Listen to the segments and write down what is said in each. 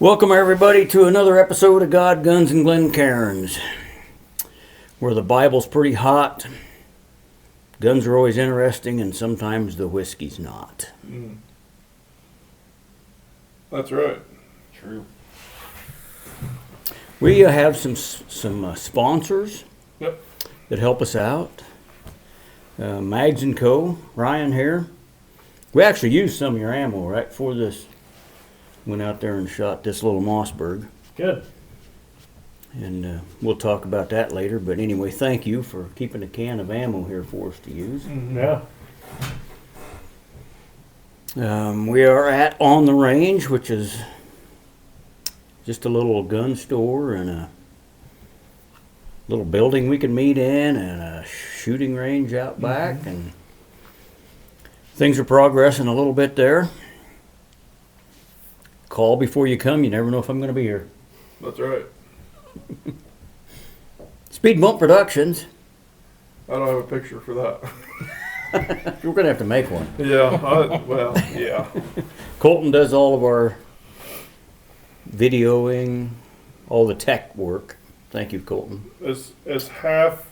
Welcome everybody to another episode of God, Guns, and Glencairns, where the Bible's pretty hot, guns are always interesting, and sometimes the whiskey's not. That's right. True. We have some sponsors Yep. that help us out. Mags & Co., Ryan here. We actually used some of your ammo right before this. Went out there and shot this little Mossberg. Good. And we'll talk about that later. But anyway, thank you for keeping a can of ammo here for us to use. Yeah. We are at On the Range, which is just a little gun store and a little building we can meet in and a shooting range out back. And things are progressing a little bit there. Call before you come. You never know if I'm going to be here. That's right. Speed Bump Productions. I don't have a picture for that. We're going to have to make one. Yeah. Colton does all of our videoing, all the tech work. Thank you, Colton. It's half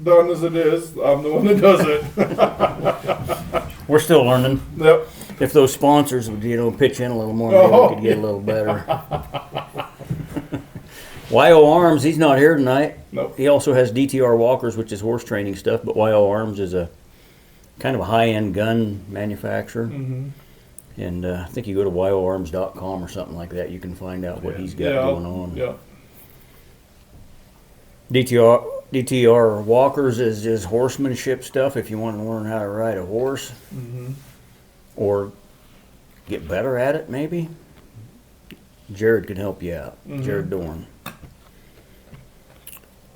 done as it is. I'm the one that does it. We're still learning. Yep. If those sponsors would, pitch in a little more, maybe we could get a little better. YO Arms, he's not here tonight. Nope. He also has DTR Walkers, which is horse training stuff, but YO Arms is a kind of a high-end gun manufacturer. And I think you go to yoarms.com or something like that, you can find out what he's got going on. Yeah. DTR Walkers is just horsemanship stuff if you want to learn how to ride a horse. Or get better at it, maybe. Jared can help you out. Jared Dorn.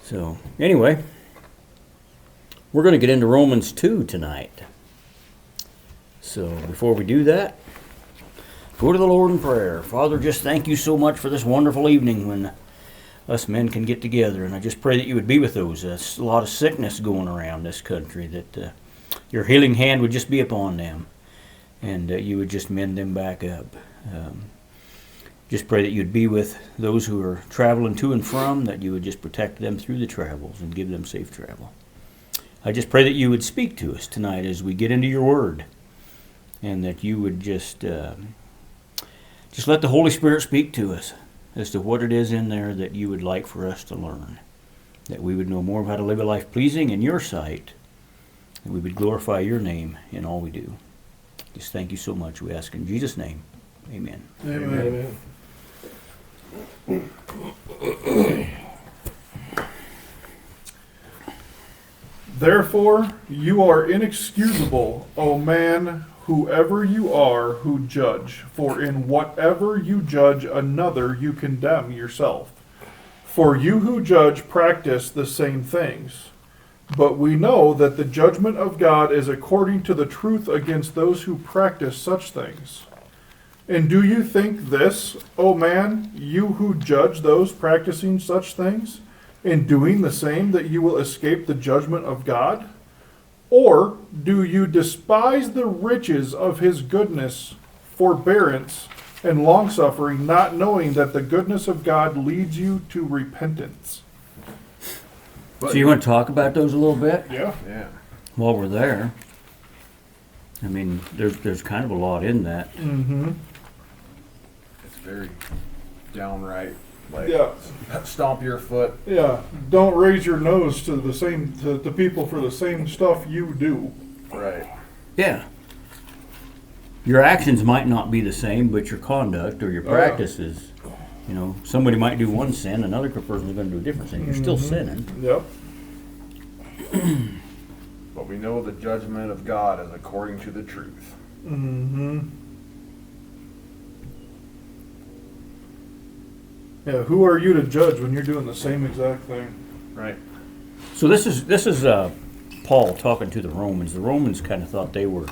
So, anyway, we're going to get into Romans 2 tonight. So, before we do that, go to the Lord in prayer. Father, just thank you so much for this wonderful evening when us men can get together. And I just pray that you would be with those. There's a lot of sickness going around this country, that your healing hand would just be upon them. And you would just mend them back up. Just pray that you'd be with those who are traveling to and from, that you would just protect them through the travels and give them safe travel. I just pray that you would speak to us tonight as we get into your word, and that you would just let the Holy Spirit speak to us as to what it is in there that you would like for us to learn, that we would know more of how to live a life pleasing in your sight, that we would glorify your name in all we do. Just thank you so much. We ask in Jesus' name. Amen. Amen. Therefore, you are inexcusable, O man, whoever you are who judge. For in whatever you judge another, you condemn yourself. For you who judge practice the same things. But we know that the judgment of God is according to the truth against those who practice such things. And do you think this, O man, you who judge those practicing such things, in doing the same, that you will escape the judgment of God? Or do you despise the riches of his goodness, forbearance, and longsuffering, not knowing that the goodness of God leads you to repentance? So you want to talk about those a little bit Yeah. while we're there? I mean, there's kind of a lot in that. It's very downright, like, Yeah. stomp your foot. Yeah. Don't raise your nose to the people for the same stuff you do. Right. Yeah. Your actions might not be the same, but your conduct or your practice is, somebody might do one sin, another person is going to do a different sin. You're still sinning. Yep. But we know the judgment of God is according to the truth. Yeah, who are you to judge when you're doing the same exact thing? Right. So this is Paul talking to the Romans. The Romans kind of thought they were,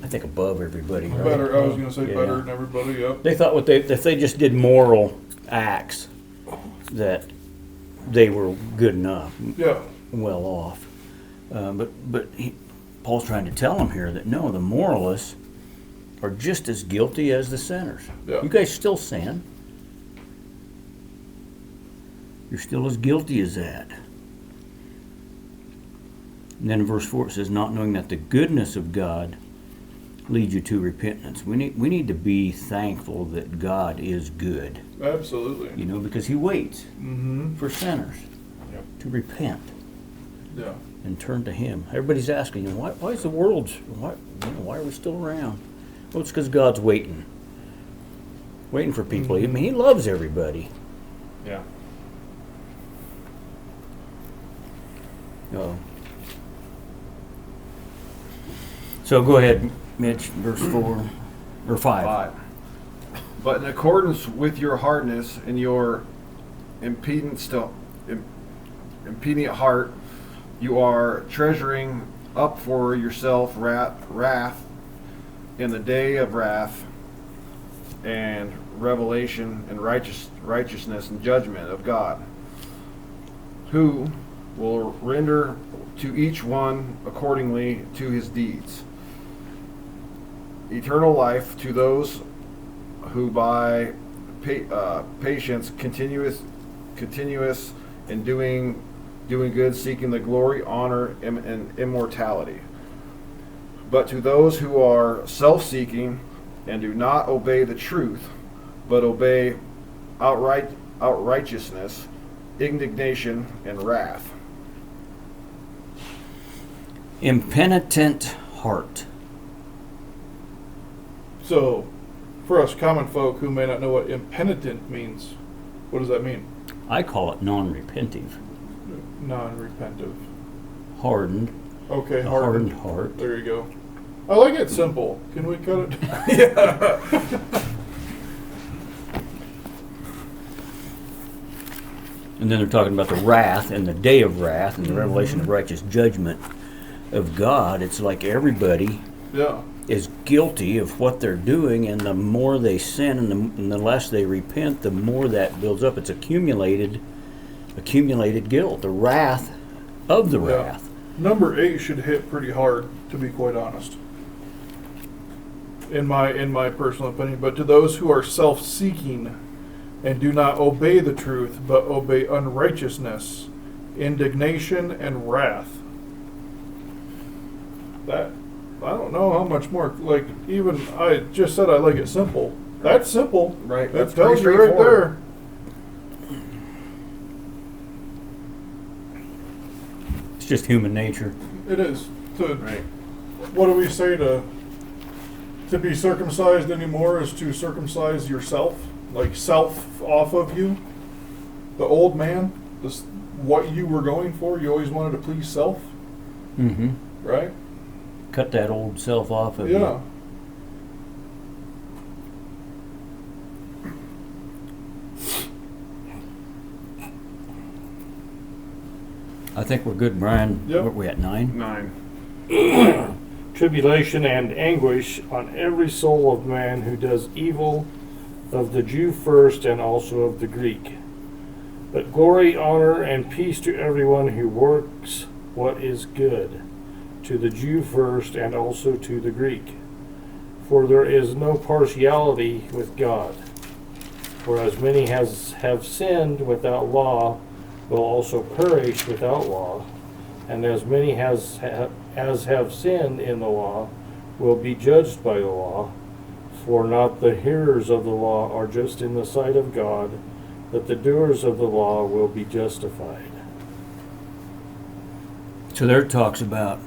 I think, above everybody. Right? Better, I was going to say Yeah. better than everybody, yep. They thought if they just did moral acts, that they were good enough, Yeah. well off. But Paul's trying to tell them here that no, the moralists are just as guilty as the sinners. Yeah. You guys still sin. You're still as guilty as that. And then in verse 4 it says, not knowing that the goodness of God leads you to repentance. We need to be thankful that God is good. Absolutely. You know, because he waits for sinners Yep. to repent Yeah. and turn to him. Everybody's asking, you know, why is the world, why are we still around? Well, it's because God's waiting for people. I mean, he loves everybody. Yeah. So go ahead, Mitch, verse 4 or 5. 5. But in accordance with your hardness and your impedient heart, you are treasuring up for yourself wrath in the day of wrath and revelation and righteousness and judgment of God, who will render to each one accordingly to his deeds. Eternal life to those who by patience continuous in doing good, seeking the glory, honor, and immortality. But to those who are self-seeking and do not obey the truth, but obey outrighteousness, indignation, and wrath. Impenitent heart. So, for us common folk who may not know what impenitent means, what does that mean? I call it non-repentive. Non-repentive. Hardened. Okay, A hardened. hardened heart. There you go. I like it simple. Can we cut it? Yeah. And then they're talking about the wrath and the day of wrath and the revelation of righteous judgment of God. It's like everybody Yeah. is guilty of what they're doing, and the more they sin and the less they repent, the more that builds up. It's accumulated guilt, the wrath of the Yeah. wrath. Number 8 should hit pretty hard, to be quite honest. In my personal opinion. But to those who are self-seeking and do not obey the truth, but obey unrighteousness, indignation, and wrath. That, I don't know how much more, like, even I just said I like it simple. That's simple. Right, That that's tells pretty you right there. straightforward. It's just human nature. It is. Right. What do we say to be circumcised anymore is to circumcise yourself, like self off of you. The old man, what you were going for, you always wanted to please self, Mm-hmm. right? Cut that old self off of Yeah. you. I think we're good, Brian. Yep. What are we at, 9? 9. Tribulation and anguish on every soul of man who does evil, of the Jew first and also of the Greek. But glory, honor, and peace to everyone who works what is good, to the Jew first and also to the Greek. For there is no partiality with God. For as many as have sinned without law will also perish without law, and as many as have sinned in the law will be judged by the law. For not the hearers of the law are just in the sight of God, but the doers of the law will be justified. So there it talks about,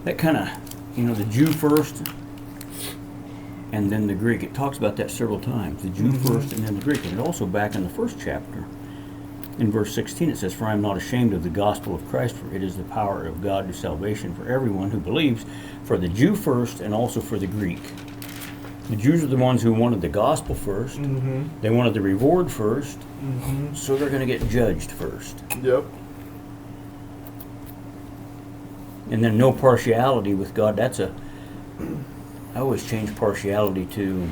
that kind of, the Jew first and then the Greek. It talks about that several times. The Jew first and then the Greek. And also back in the first chapter, in verse 16, it says, "For I am not ashamed of the gospel of Christ, for it is the power of God to salvation for everyone who believes, for the Jew first and also for the Greek." The Jews are the ones who wanted the gospel first. Mm-hmm. They wanted the reward first, Mm-hmm. so they're going to get judged first. Yep. And then no partiality with God. I always change partiality to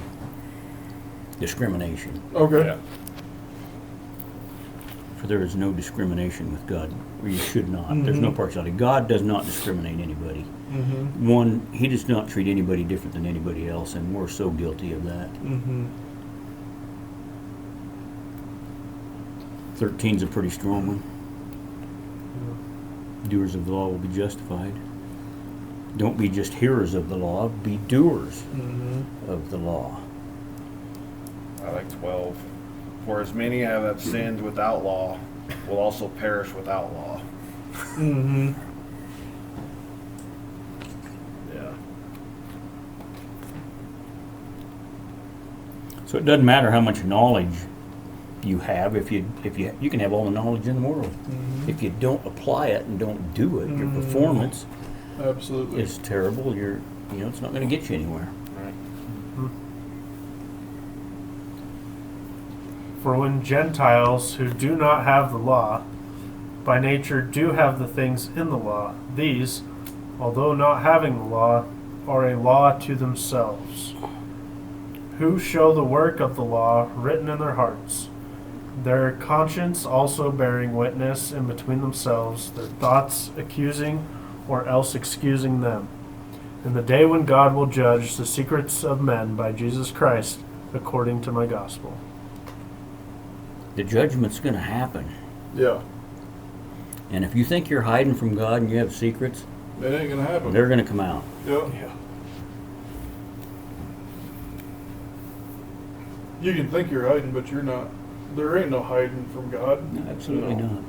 discrimination. Okay. Yeah. For there is no discrimination with God, or you should not. There's no partiality. God does not discriminate anybody. One, he does not treat anybody different than anybody else, and we're so guilty of that. 13's a pretty strong one. Doers of the law will be justified. Don't be just hearers of the law, be doers of the law. I like 12. For as many have sinned without law will also perish without law. Yeah. So it doesn't matter how much knowledge you have. If you can have all the knowledge in the world. If you don't apply it and don't do it, your performance Absolutely. is terrible. It's not going to get you anywhere. Right. For when Gentiles who do not have the law, by nature do have the things in the law, these, although not having the law, are a law to themselves, who show the work of the law written in their hearts, their conscience also bearing witness in between themselves, their thoughts accusing or else excusing them, in the day when God will judge the secrets of men by Jesus Christ, according to my gospel. The judgment's going to happen. Yeah. And if you think you're hiding from God and you have secrets, It ain't gonna happen. they're going to come out. Yeah. You can think you're hiding, but you're not. There ain't no hiding from God. No, absolutely No. not.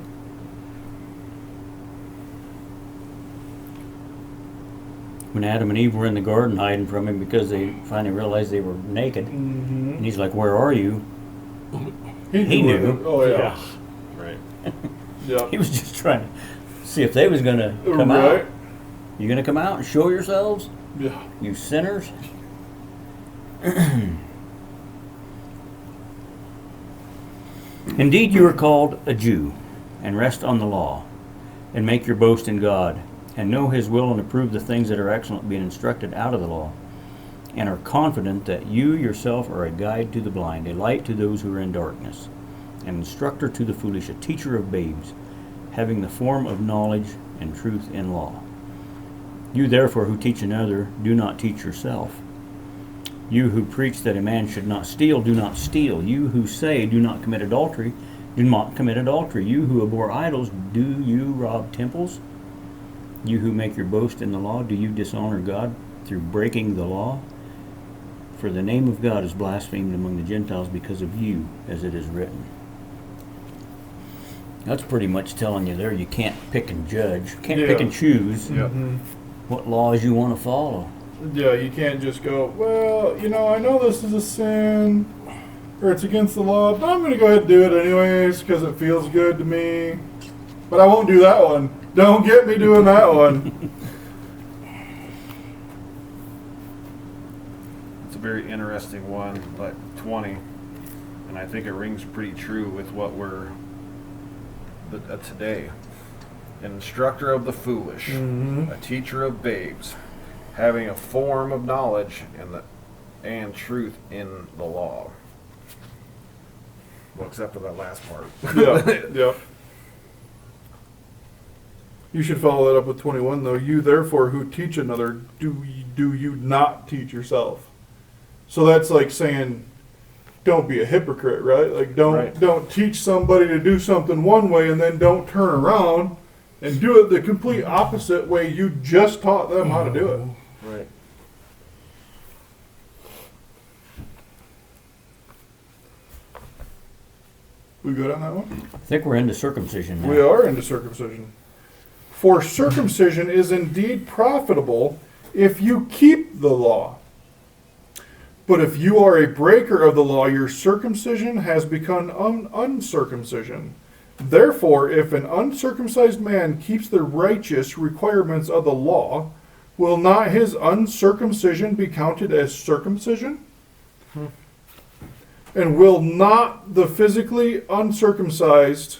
When Adam and Eve were in the garden hiding from him because they finally realized they were naked, and he's like, "Where are you?" He knew. it. Oh yeah. Right. Yeah. He was just trying to see if they was going to come out. Right. You going to come out and show yourselves, Yeah. you sinners? Indeed, you are called a Jew, and rest on the law, and make your boast in God, and know his will and approve the things that are excellent, being instructed out of the law, and are confident that you yourself are a guide to the blind, a light to those who are in darkness, an instructor to the foolish, a teacher of babes, having the form of knowledge and truth in law. You therefore who teach another, do not teach yourself. You who preach that a man should not steal, do not steal. You who say, do not commit adultery, do not commit adultery. You who abhor idols, do you rob temples? You who make your boast in the law, do you dishonor God through breaking the law? For the name of God is blasphemed among the Gentiles because of you, as it is written. That's pretty much telling you there you can't pick and judge, can't pick and choose what laws you want to follow. Yeah, you can't just go, well, I know this is a sin, or it's against the law, but I'm going to go ahead and do it anyways because it feels good to me. But I won't do that one. Don't get me doing that one. It's a very interesting one, like 20, and I think it rings pretty true with what we're today. An instructor of the foolish, a teacher of babes, having a form of knowledge and truth in the law. Well, except for that last part. Yeah. You should follow that up with 21, though. You, therefore, who teach another, do you not teach yourself? So that's like saying, don't be a hypocrite, right? Like, don't teach somebody to do something one way and then don't turn around and do it the complete opposite way you just taught them how to do it. Right. We good on that one? I think we're into circumcision now. We are into circumcision. For circumcision is indeed profitable if you keep the law. But if you are a breaker of the law, your circumcision has become uncircumcision. Therefore, if an uncircumcised man keeps the righteous requirements of the law, will not his uncircumcision be counted as circumcision? And will not the physically uncircumcised,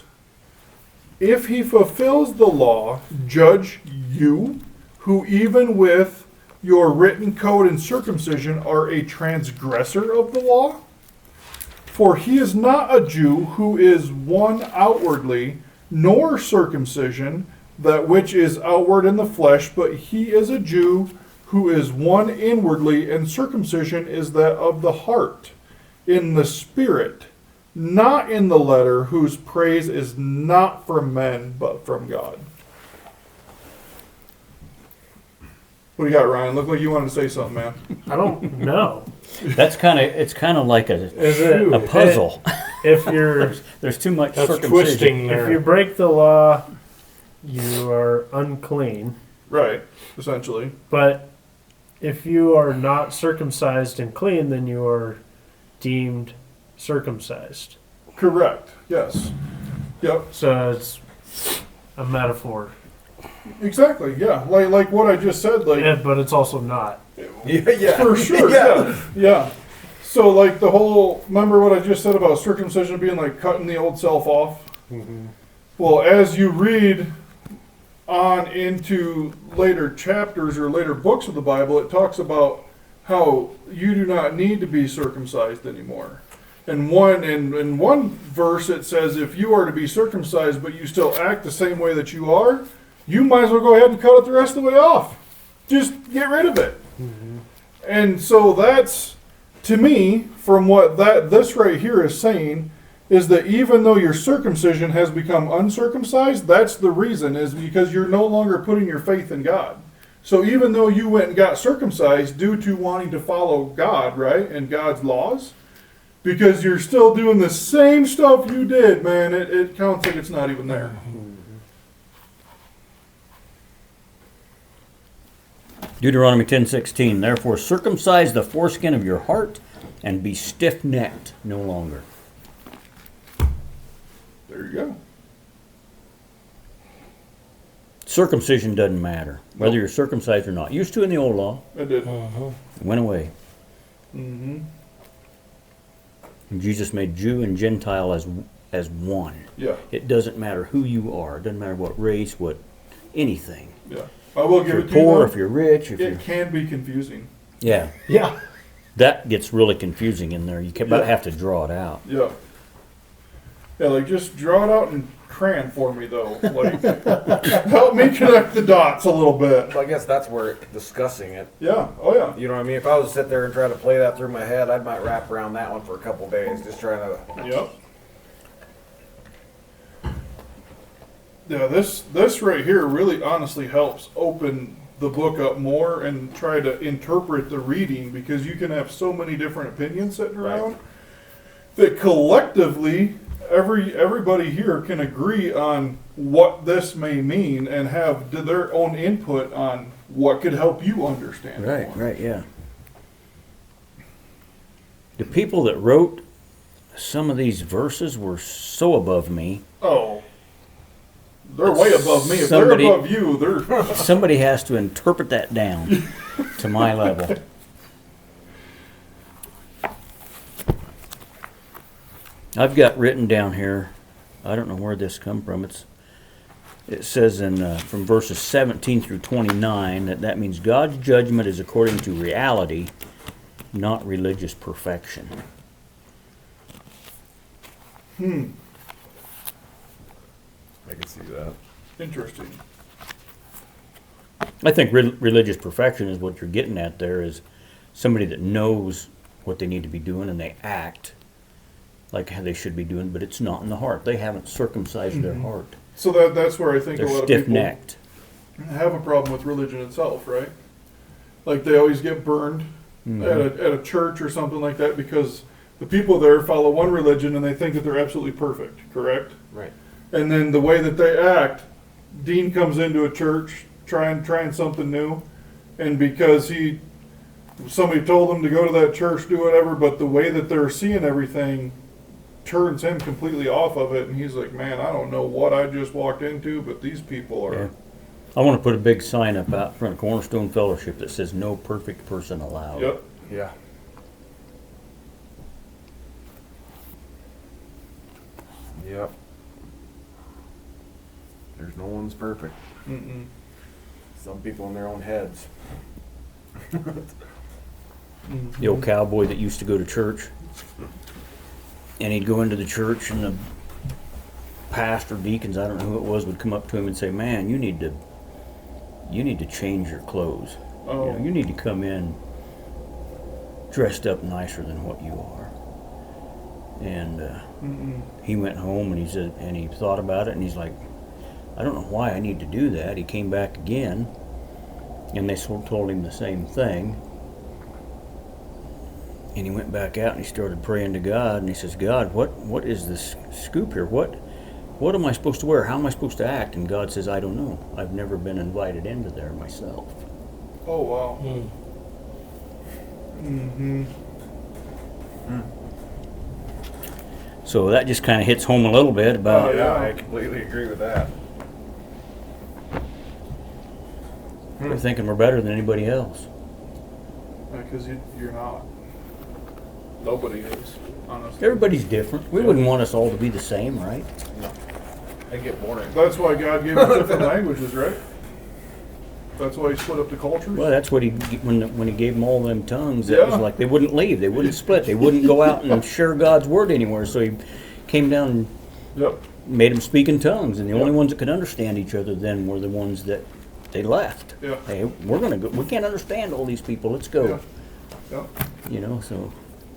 if he fulfills the law, judge you, who even with your written code and circumcision are a transgressor of the law? For he is not a Jew who is one outwardly, nor circumcision, that which is outward in the flesh, but he is a Jew who is one inwardly, and circumcision is that of the heart, in the spirit, not in the letter, whose praise is not from men, but from God. What do you got, Ryan? Look like you wanted to say something, man. I don't know. It's kind of like Is it a puzzle. if you're There's too much That's circumcision. twisting if you there. break the law, you are unclean. Right, essentially. But if you are not circumcised and clean, then you are deemed circumcised. Correct, yes. Yep, So it's a metaphor. exactly, yeah. Like what I just said, like, Yeah, but it's also not. Yeah. for sure, yeah. So, like, the whole, remember what I just said about circumcision being like cutting the old self off? Well, as you read on into later chapters or later books of the Bible, it talks about how you do not need to be circumcised anymore. In one verse it says if you are to be circumcised but you still act the same way that you are, you might as well go ahead and cut it the rest of the way off. Just get rid of it. And so that's, to me, from what this right here is saying, is that even though your circumcision has become uncircumcised, that's the reason, is because you're no longer putting your faith in God. So even though you went and got circumcised due to wanting to follow God, right, and God's laws, because you're still doing the same stuff you did, man, it counts like it's not even there. Deuteronomy 10:16. Therefore circumcise the foreskin of your heart and be stiff-necked no longer. There you go. Circumcision doesn't matter, whether you're circumcised or not. Used to in the old law. It did. It went away. Mm-hmm. And Jesus made Jew and Gentile as one. Yeah, It doesn't matter who you are. It doesn't matter what race, what anything. yeah. I will If give you're it to you. poor, though, if you're rich, if you're... it can be confusing. Yeah. Yeah. That gets really confusing in there. You about Yeah. have to draw it out. Yeah. Yeah, like just draw it out in crayon for me though. Like help me connect the dots a little bit. I guess that's where discussing it. Yeah. Oh yeah. You know what I mean? If I was to sit there and try to play that through my head, I might wrap around that one for a couple days, just trying to. Yep. Yeah, this right here really honestly helps open the book up more and try to interpret the reading, because you can have so many different opinions sitting around that collectively everybody here can agree on what this may mean and have their own input on what could help you understand it more. Right, yeah. The people that wrote some of these verses were so above me. Oh. They're way above me. If Somebody- they're above you, they're Somebody has to interpret that down to my level. I've got written down here, I don't know where this come from. It says in from verses 17 through 29 that means God's judgment is according to reality, not religious perfection. Hmm. I can see that. Interesting. I think religious perfection is what you're getting at there, is somebody that knows what they need to be doing and they act like how they should be doing, but it's not in the heart. They haven't circumcised their heart. So that's where I think They're a lot of people stiff-necked. have a problem with religion itself, right? Like they always get burned at a church or something like that because the people there follow one religion and they think that they're absolutely perfect, correct? Right. And then the way that they act, Dean comes into a church trying something new, and because somebody told him to go to that church, do whatever, but the way that they're seeing everything turns him completely off of it, and he's like, man, I don't know what I just walked into, but these people are... Yeah. I want to put a big sign up out front of Cornerstone Fellowship that says no perfect person allowed. Yep. Yeah. Yep. There's no one's perfect. Mm-mm. Some people in their own heads. The old cowboy that used to go to church. and he'd go into the church, and the pastor, deacons, I don't know who it was, would come up to him and say, "Man, you need to change your clothes. Oh. You know, you need to come in dressed up nicer than what you are." And he went home, and he said, and he thought about it, and he's like, "I don't know why I need to do that." He came back again, and they told him the same thing. And he went back out, and he started praying to God, and he says, "God, what is this scoop here? What am I supposed to wear? How am I supposed to act?" And God says, "I don't know. I've never been invited into there myself." Oh, wow. So that just kind of hits home a little bit about Oh, yeah. I completely agree with that. we're thinking we're better than anybody else. Because you're not. Nobody is, honestly. Everybody's different. We wouldn't want us all to be the same, right? I get boring. That's why God gave us different languages, right? That's why he split up the cultures. Well, that's what when he gave them all them tongues. That was Yeah. like they wouldn't leave. They wouldn't split. They wouldn't go out and share God's word anywhere. So he came down and Yep. made them speak in tongues, and the Yep. only ones that could understand each other then were the ones that they left. Yeah. Hey, we're gonna go. We can't understand all these people. Let's go. Yeah. Yep. You know, so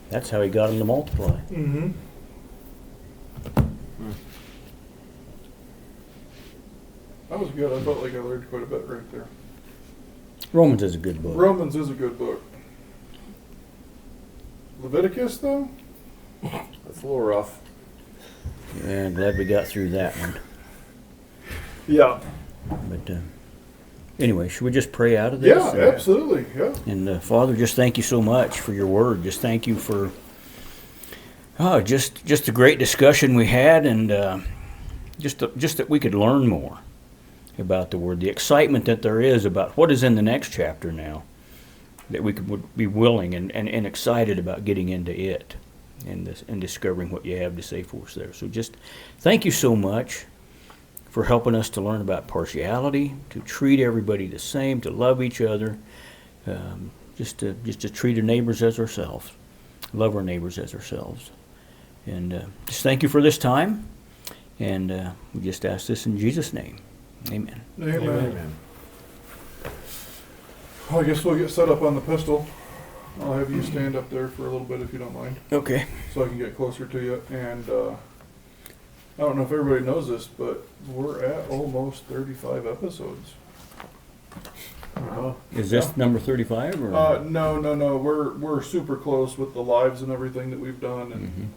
that's how he got them to multiply. Mm-hmm. That was good. I felt like I learned quite a bit right there. Romans is a good book. Romans is a good book. Leviticus, though? That's a little rough. Yeah, glad we got through that one. Yeah. But anyway, should we just pray out of this? Yeah, absolutely. Yeah. And Father, just thank you so much for your word. Just thank you for just the great discussion we had, and just that we could learn more about the word, the excitement that there is about what is in the next chapter now, that we would be willing and excited about getting into it and discovering what you have to say for us there. So just thank you so much for helping us to learn about partiality, to treat everybody the same, to love each other, just to treat our neighbors as ourselves, love our neighbors as ourselves. And just thank you for this time, and we just ask this in Jesus' name. Amen. Amen. Well, I guess we'll get set up on the pistol. I'll have you stand up there for a little bit if you don't mind, Okay. so I can get closer to you. And I don't know if everybody knows this, but we're at almost 35 episodes. Is this number 35 or? No. We're super close with the lives and everything that we've done,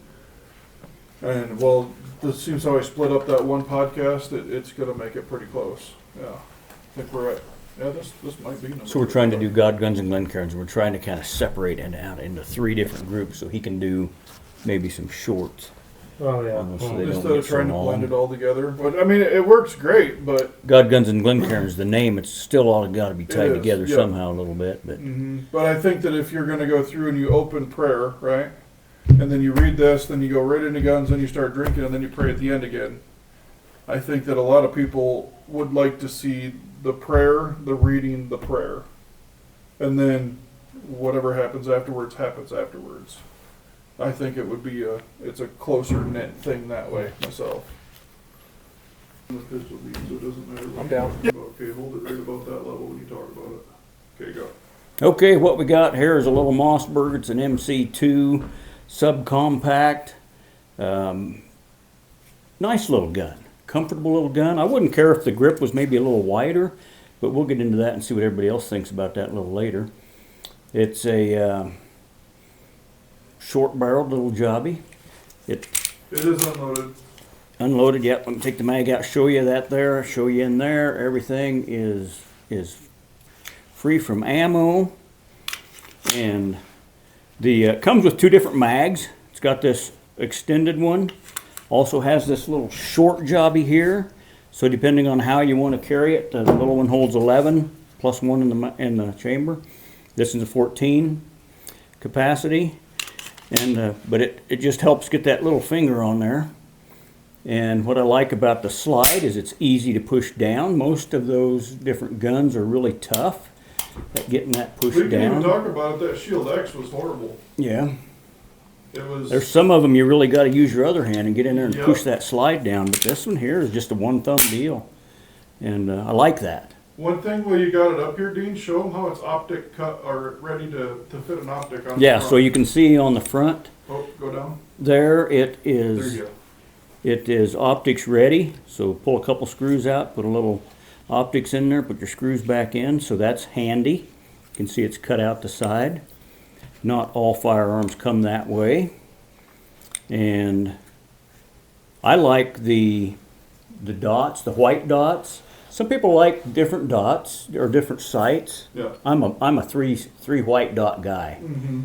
and well, this seems how I split up that one podcast. It's gonna make it pretty close. Yeah, I think we're at. Yeah, this might be. So we're trying to do God, Guns, and Glencairns. We're trying to kind of separate it out into 3 different groups so he can do maybe some shorts. Oh yeah. So they don't Instead of get so trying to blend long. it all together. But I mean, it works great. But God, Guns, and Glencairns, the name, it's still all got to be tied is, together yeah. somehow a little bit. But but I think that if you're going to go through and you open prayer, right, and then you read this, then you go right into Guns, then you start drinking, and then you pray at the end again. I think that a lot of people would like to see the prayer, the reading, the prayer, and then whatever happens afterwards happens afterwards. I think it would be it's a closer knit thing that way myself. The pistol beat, so it doesn't matter. I'm down. Okay, hold it right about that level when you talk about it. Okay, go. okay, what we got here is a little Mossberg. It's an MC2 subcompact. Nice little gun. Comfortable little gun. I wouldn't care if the grip was maybe a little wider, but we'll get into that and see what everybody else thinks about that a little later. It's a short-barreled little jobby. It is unloaded. Unloaded, yep. Let me take the mag out, show you that there, show you in there. Everything is free from ammo. And the comes with 2 different mags. It's got this extended one. Also has this little short jobby here. So depending on how you want to carry it, the little one holds 11 plus 1 in the chamber. This is a 14 capacity. And but it just helps get that little finger on there. And what I like about the slide is it's easy to push down. Most of those different guns are really tough at getting that pushed We can down. even talk about it. That Shield X was horrible. Yeah. It was. There's some of them you really got to use your other hand and get in there and Yep. push that slide down. But this one here is just a one thumb deal, and I like that. One thing while you got it up here, Dean, show them how it's optic cut or ready to fit an optic on. Yeah, the front. so you can see on the front Oh, go down. there it There is. you go. It is optics ready. So pull a couple screws out, put a little optics in there, put your screws back in. So that's handy. You can see it's cut out the side. Not all firearms come that way. And I like the dots, the white dots. Some people like different dots or different sights. Yeah. I'm a three white dot guy. Mm-hmm.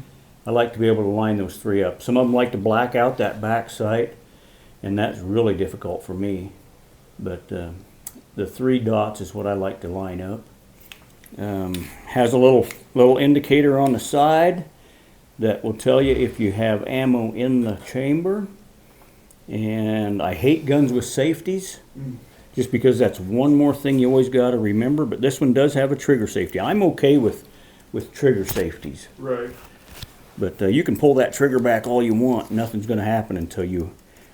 I like to be able to line those three up. Some of them like to black out that back sight, and that's really difficult for me. But the three dots is what I like to line up. Has a little indicator on the side that will tell you if you have ammo in the chamber. And I hate guns with safeties, just because that's one more thing you always got to remember. But this one does have a trigger safety. I'm okay with trigger safeties. Right. But you can pull that trigger back all you want. Nothing's going to happen until you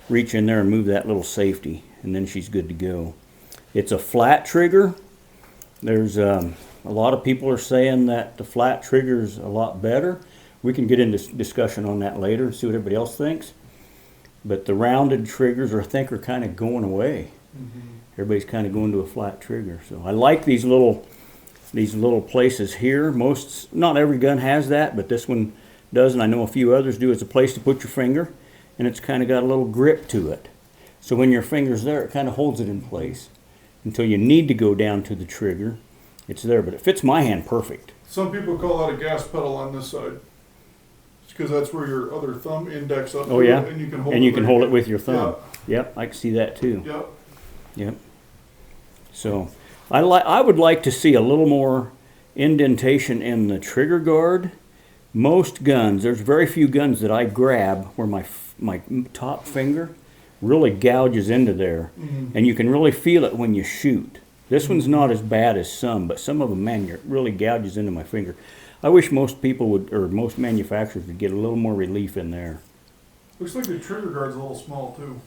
reach in there and move that little safety, and then she's good to go. It's a flat trigger. There's a lot of people are saying that the flat trigger is a lot better. We can get into discussion on that later and see what everybody else thinks. But the rounded triggers, I think, are kind of going away. Everybody's kind of going to a flat trigger. So I like these little places here. Not every gun has that, but this one does, and I know a few others do. It's a place to put your finger, and it's kind of got a little grip to it. So when your finger's there, it kind of holds it in place until you need to go down to the trigger. It's there, but it fits my hand perfect. Some people call that a gas pedal on this side. It's because that's where your other thumb index up. Oh to yeah, it, and you can hold and it. you can right hold it there. with your thumb. Yep, I can see that too. Yep. Yep. So I would like to see a little more indentation in the trigger guard. Most guns, there's very few guns that I grab where my top finger really gouges into there, and you can really feel it when you shoot. This one's not as bad as some, but some of them, man, it really gouges into my finger. I wish most people would, or most manufacturers would get a little more relief in there. Looks like the trigger guard's a little small too,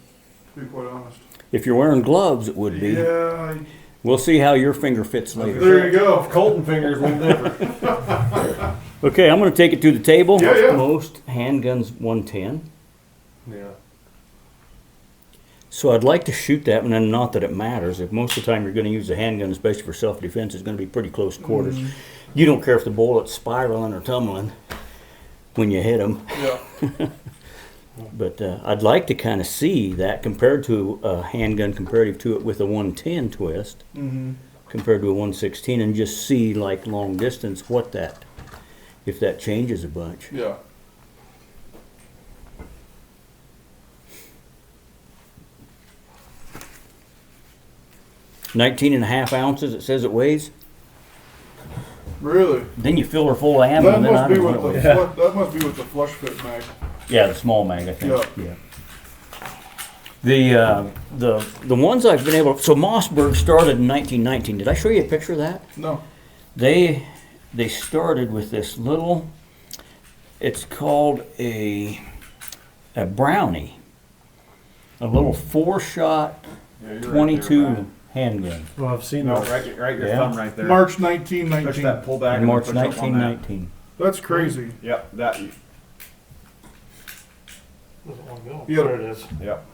to be quite honest. If you're wearing gloves, it would be. Yeah. We'll see how your finger fits later. There you go. Colton fingers a little different. Okay, I'm going to take it to the table. Yeah, yeah. Most handguns 110. Yeah. So I'd like to shoot that one, and not that it matters. If most of the time you're going to use a handgun, especially for self-defense, it's going to be pretty close quarters. You don't care if the bullet's spiraling or tumbling when you hit them. Yeah. But I'd like to kind of see that compared to a handgun, comparative to it with a 110 twist, compared to a 116, and just see, like, long distance, if that changes a bunch. Yeah. Nineteen and a half ounces, it says it weighs. Really? Then you fill her full of ammo, That and then I must be don't with know the what it weighs. that must be with the flush fit mag. Yeah, the small mag, I think. Yeah. Yeah. The ones I've been able. So Mossberg started in 1919. Did I show you a picture of that? No. They started with this little. It's called a brownie. A little 4-shot Yeah, you're right there, 22 Brian. handgun. Well, I've seen No, those. right your Yeah. thumb right there. March Push 1919. that pull back In and March push up on that. 1919. That's crazy. Yep, that. Yeah. There it is. Yep.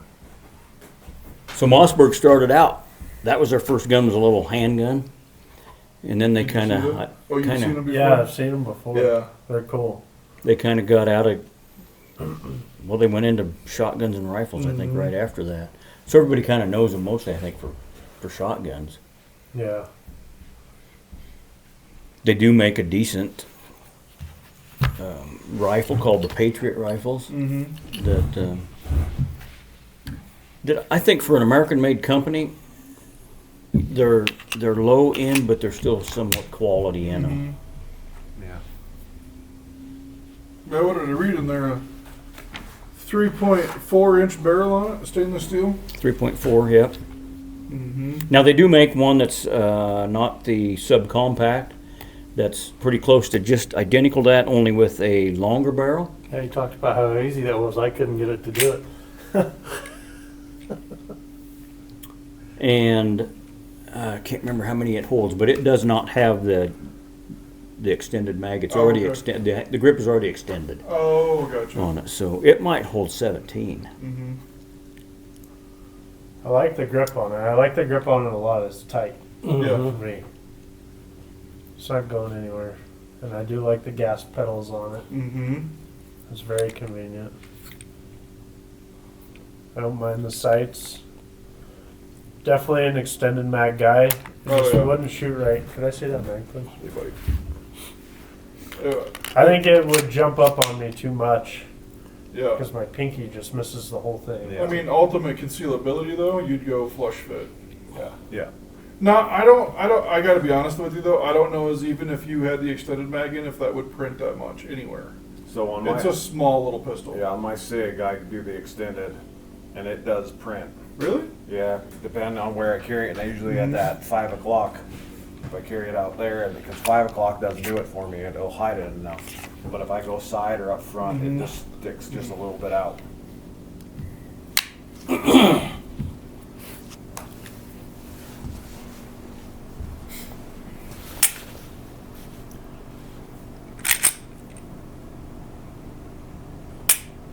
So Mossberg started out. That was their first gun, was a little handgun, and then they Did you kind see that? Oh, you've seen them before? Yeah, I've seen them before. Yeah. They're cool. they kind of got out of. Well, they went into shotguns and rifles, I think, right after that. So everybody kind of knows them mostly, I think, for shotguns. Yeah. They do make a decent rifle called the Patriot rifles. That I think for an American-made company, they're low end, but they're still somewhat quality in them. Yeah. Yeah, what did I read in there? A 3.4-inch barrel on it, stainless steel. 3.4, yep. Now they do make one that's not the subcompact, that's pretty close to just identical to that, only with a longer barrel. Yeah, you talked about how easy that was. I couldn't get it to do it. And I can't remember how many it holds, but it does not have the extended mag. It's already okay. extended. The grip is already extended Oh, gotcha. on it, so it might hold 17. Mm-hmm. I like the grip on it. I like the grip on it a lot. It's tight Yeah. for me. It's not going anywhere. And I do like the gas pedals on it. Mm-hmm. It's very convenient. I don't mind the sights. Definitely an extended mag guy. It Oh, just yeah. wouldn't shoot right. Could I say that mag, please? Hey, buddy. I think it would jump up on me too much Yeah. because my pinky just misses the whole thing. Yeah. I mean, ultimate concealability though, you'd go flush fit. Yeah. No, I don't. I gotta be honest with you though. I don't know as even if you had the extended mag in, if that would print that much anywhere. So on my It's a small little pistol. yeah, on my SIG, I do the extended, and it does print. Really? Yeah, depending on where I carry it, and I usually at that 5 o'clock. If I carry it out there, and because 5 o'clock doesn't do it for me, it'll hide it enough. But if I go side or up front, it just sticks just a little bit out.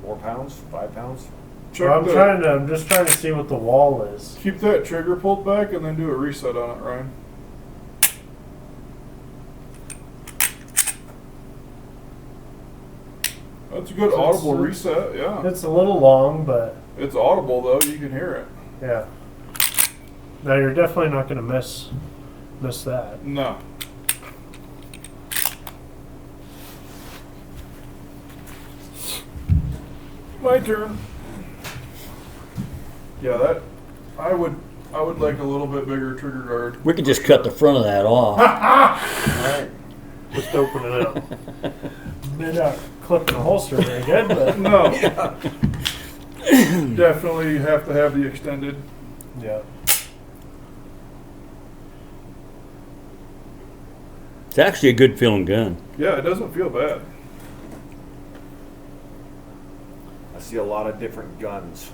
4 pounds, 5 pounds. Check Well, the- I'm just trying to see what the wall is. Keep that trigger pulled back and then do a reset on it, Ryan. That's a good So audible it's- reset, yeah. It's a little long, but It's audible though, you can hear it. yeah. Now you're definitely not going to miss that. No. My turn. Yeah, that I would like a little bit bigger trigger guard. We could just cut the front of that off. Alright. Just open it up. May not clip the holster very good, but No. Definitely have to have the extended. yeah. It's actually a good feeling gun. Yeah, it doesn't feel bad. I see a lot of different guns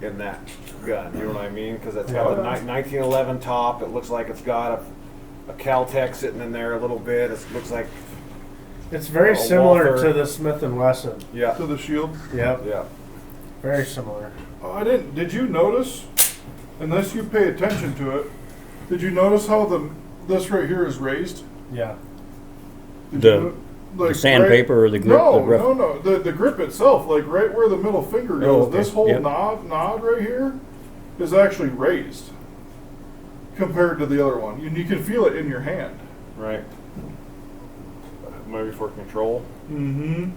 in that gun. You know what I mean? Because it's got the 1911 top. It looks like it's got a Caltech sitting in there a little bit. It looks like It's very A similar Walther. to the Smith & Wesson. yeah, To the shield. Yep. yeah. Very similar. Oh, I didn't. Did you notice? Unless you pay attention to it, did you notice how this right here is raised? Yeah. Did The- you, like, the sandpaper or the grip? No, the rough- no. The grip itself, like right where the middle finger goes, Oh, okay. this whole Yep. nod right here is actually raised compared to the other one. You can feel it in your hand. Right. Maybe for control. Mm-hmm.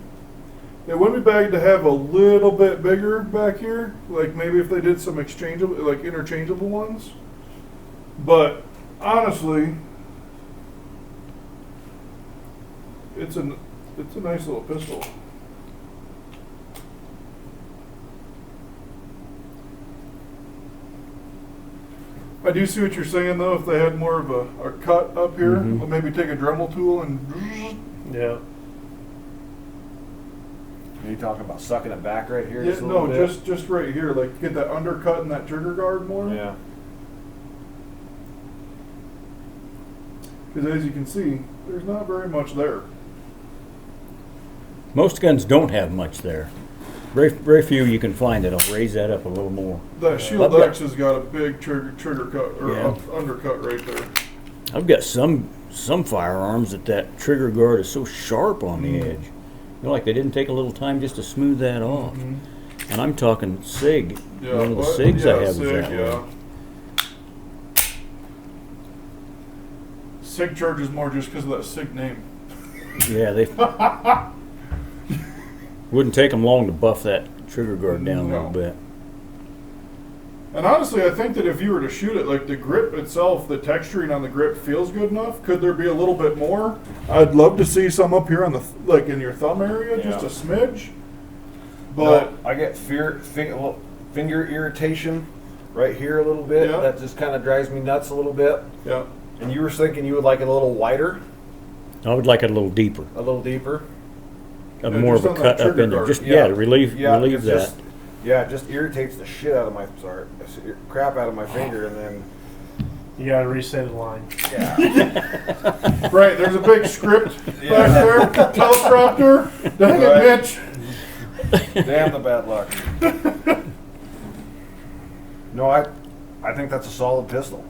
It wouldn't be bad to have a little bit bigger back here, like maybe if they did some exchangeable, like interchangeable ones. But honestly, it's a nice little pistol. I do see what you're saying though. If they had more of a cut up here, Mhm. or maybe take a Dremel tool and Yeah. Are you talking about sucking it back right here? yeah, just a little no, bit? just right here, like get that undercut and that trigger guard more. Yeah. Because as you can see, there's not very much there. Most guns don't have much there. Very few you can find that'll raise that up a little more. That Shield I've got- X has got a big trigger cut or Yeah. undercut right there. I've got some firearms that trigger guard is so sharp on the edge. You know, like they didn't take a little time just to smooth that off. And I'm talking SIG. Yeah, One of the what? SIGs Yeah, I have is SIG, that yeah. way. SIG charges more just because of that SIG name. Yeah, they wouldn't take them long to buff that trigger guard down a No. little bit. And honestly, I think that if you were to shoot it, like the grip itself, the texturing on the grip feels good enough. Could there be a little bit more? I'd love to see some up here on the like in your thumb area, just Yeah. a smidge. But No, I get finger irritation right here a little bit. Yeah. That just kind of drives me nuts a little bit. yeah, And you were thinking you would like it a little wider. I would like it a little deeper, a little deeper. more of just a on that cut up trigger in there. guard. Just to relieve it's that. just- yeah, it just irritates the shit out of my crap out of my finger, and then You gotta reset the line. Right, there's a big script back there, teleprompter. Dang Right. it, Mitch. damn the bad luck. No, I think that's a solid pistol.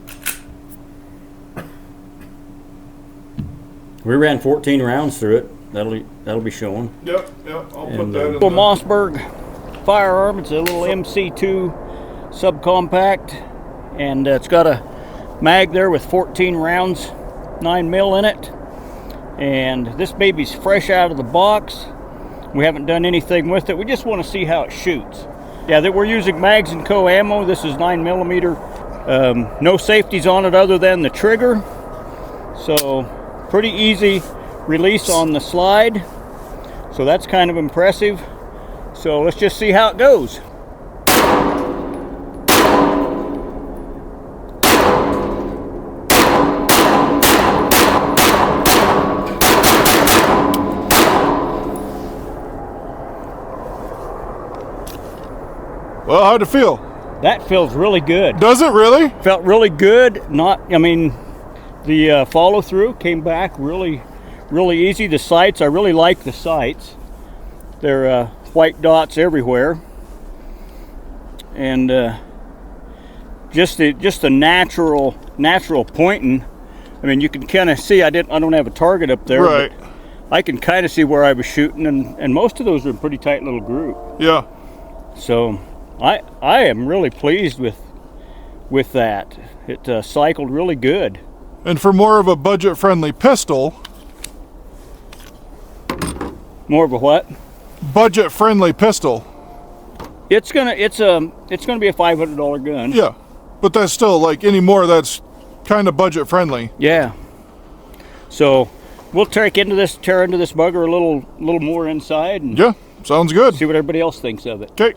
We ran 14 rounds through it. That'll be showing. Yep, I'll put And that in little the... Mossberg firearm. It's a little MC2 subcompact, and it's got a mag there with 14 rounds, 9mm in it. And this baby's fresh out of the box. We haven't done anything with it. We just want to see how it shoots. Yeah, that we're using Mags & Co ammo. This is 9mm. No safeties on it other than the trigger. So pretty easy release on the slide. So that's kind of impressive. So let's just see how it goes. Well, how'd it feel? That feels really good. Does it really? Felt really good. The follow through came back really easy. The sights, I really like the sights. They're white dots everywhere, and just the natural pointing. I mean, you can kind of see. I don't have a target up there, Right. but I can kind of see where I was shooting, and most of those are in pretty tight little group. Yeah. So I am really pleased with that. It cycled really good. And for more of a budget-friendly pistol, More of a what? budget-friendly pistol. It's gonna be a $500 gun. Yeah. But that's still, like, any more that's kind of budget-friendly. Yeah. So we'll tear into this bugger a little more inside and Yeah. Sounds good. see what everybody else thinks of it. Okay.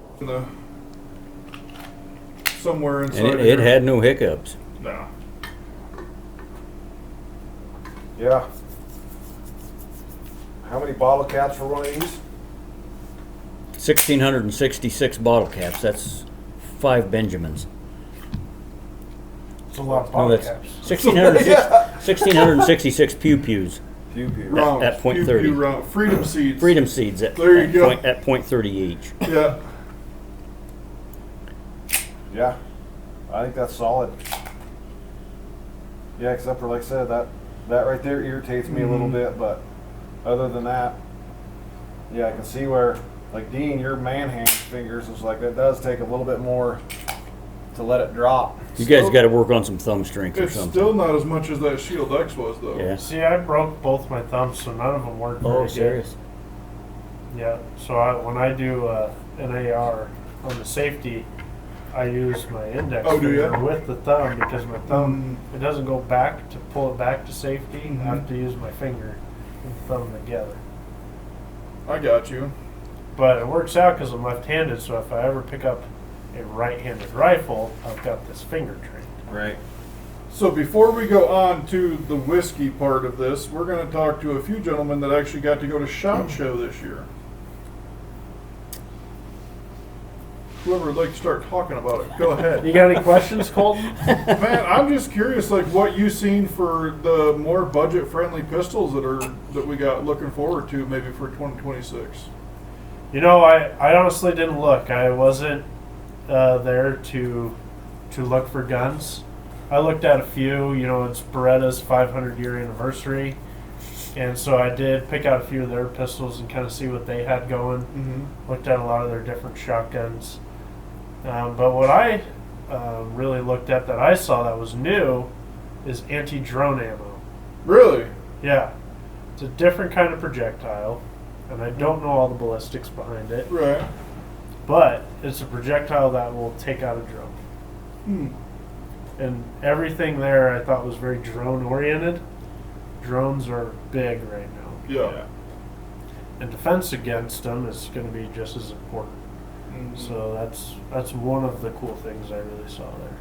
Somewhere inside And it had no hiccups. No. Yeah. How many bottle caps for one of these? 1,666 bottle caps. That's 5 Benjamins. It's a lot of No, bottle that's caps. 1,666 pew-pews Pew pew. Rounds. at point Pew, 30. pew round. Freedom seeds. Freedom seeds at There you go. at point 30 each. Yeah. Yeah, I think that's solid. Yeah, except for like I said, that right there irritates me a little bit, but other than that, yeah, I can see where, like Dean, your man-hand fingers is like, it does take a little bit more to let it drop. You guys got to work on some thumb strength or It's something. still not as much as that Shield X was, though. Yeah. See, I broke both my thumbs, so none of them work very Oh, good. serious? Yeah. So when I do an AR on the safety, I use my index Oh, do finger ya? with the thumb because my thumb it doesn't go back to pull it back to safety. I have to use my finger and thumb together. I got you. But it works out because I'm left-handed, so if I ever pick up a right-handed rifle, I've got this finger trained. Right. So before we go on to the whiskey part of this, we're going to talk to a few gentlemen that actually got to go to SHOT Show this year. Whoever would like to start talking about it, go ahead. You got any questions, Colton? Man, I'm just curious, like, what you seen for the more budget-friendly pistols that we got looking forward to maybe for 2026. You know, I honestly didn't look. I wasn't there to look for guns. I looked at a few. You know, it's Beretta's 500-year anniversary, and so I did pick out a few of their pistols and kind of see what they had going. Mm-hmm. Looked at a lot of their different shotguns. But what I really looked at that I saw that was new is anti-drone ammo. Really? Yeah, it's a different kind of projectile, and I don't know all the ballistics behind it. Right. But it's a projectile that will take out a drone. Hmm. And everything there I thought was very drone oriented. Drones are big right now. Yeah. And defense against them is going to be just as important. Mhm. So that's one of the cool things I really saw there.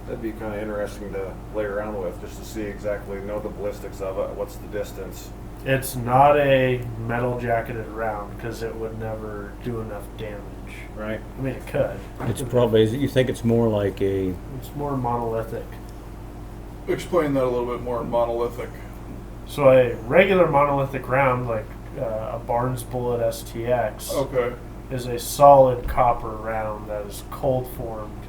That'd be kind of interesting to play around with, just to see exactly, know the ballistics of it, what's the distance. It's not a metal jacketed round because it would never do enough damage. Right. I mean, it could. It's probably, you think it's more like a, It's more monolithic. Explain that a little bit more. Monolithic. So a regular monolithic round, like a Barnes Bullet STX, Okay. is a solid copper round that is cold formed,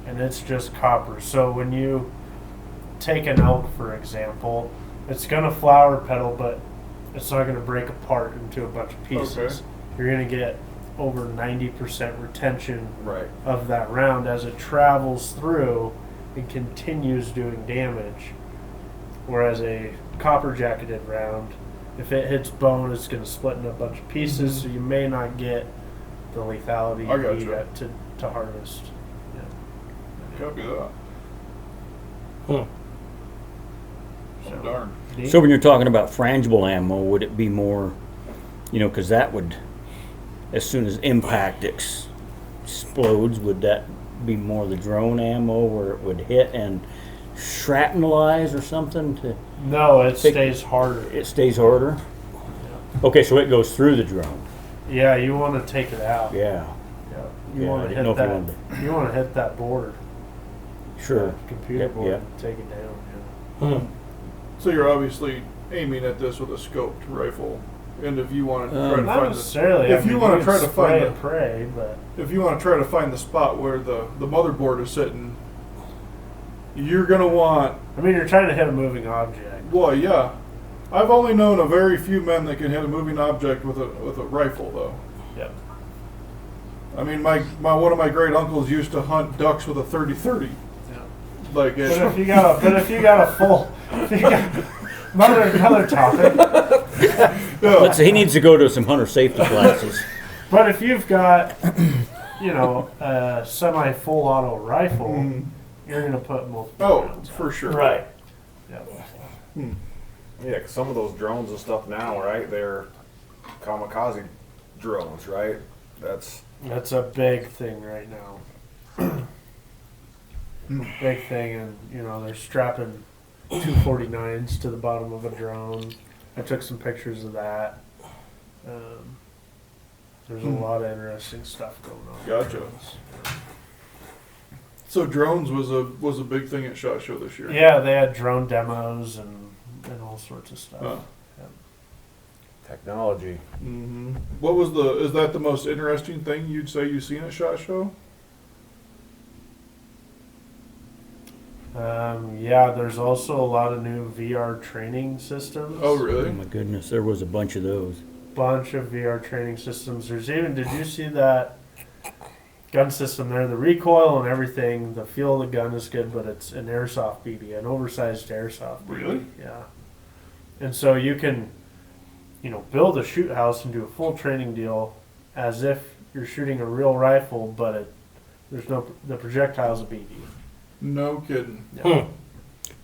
and it's just copper. So when you take an elk, for example, it's going to flower petal, but it's not going to break apart into a bunch of pieces. Okay. You're going to get over 90% retention Right. of that round as it travels through and continues doing damage. Whereas a copper jacketed round, if it hits bone, it's going to split in a bunch of pieces, so you may not get the lethality I you need gotcha. to harvest. Copy that. huh. Oh, darn. Neat. So when you're talking about frangible ammo, would it be more, because that would, as soon as impact explodes, would that be more the drone ammo where it would hit and shrapnelize or something to, No, it Take- stays harder. it stays harder? Okay, so it goes through the drone. Yeah, you want to take it out. Yeah, Yeah. You Yeah, I want to didn't know hit if you that. You want to hit that board, sure. computer Yep, board, yep. and take it down. So you're obviously aiming at this with a scoped rifle, and if you want to try to Not find necessarily. if you wanna can try to spray find and pray, but if you want to try to find the spot where the motherboard is sitting, you're gonna want. I mean, you're trying to hit a moving object. Well, yeah. I've only known a very few men that can hit a moving object with a rifle, though. Yep. I mean, my one of my great uncles used to hunt ducks with a 30-30. Yeah. Like But if you got a full, if you got another topic. Let's say he needs to go to some hunter safety classes. But if you've got, a semi full auto rifle, Mhm. you're gonna put multiple Oh, rounds. for sure. Right. Yep. Yeah, 'cause some of those drones and stuff now, right? They're kamikaze drones, right? That's That's a big thing right now. Big thing, and they're strapping 249s to the bottom of a drone. I took some pictures of that. There's a lot of interesting stuff going on. Gotcha. So drones was a big thing at SHOT Show this year. Yeah, they had drone demos and all sorts of stuff. Huh. technology. Mm-hmm. Is that the most interesting thing you'd say you've seen at SHOT Show? Yeah, there's also a lot of new VR training systems. Oh, Oh really? my goodness, there was a bunch of those. Bunch of VR training systems. There's even, did you see that gun system there? The recoil and everything, the feel of the gun is good, but it's an airsoft BB, an oversized airsoft BB. Really? Yeah. And so you can, build a shoot house and do a full training deal as if you're shooting a real rifle, but the projectile's a BB. No kidding. Yeah.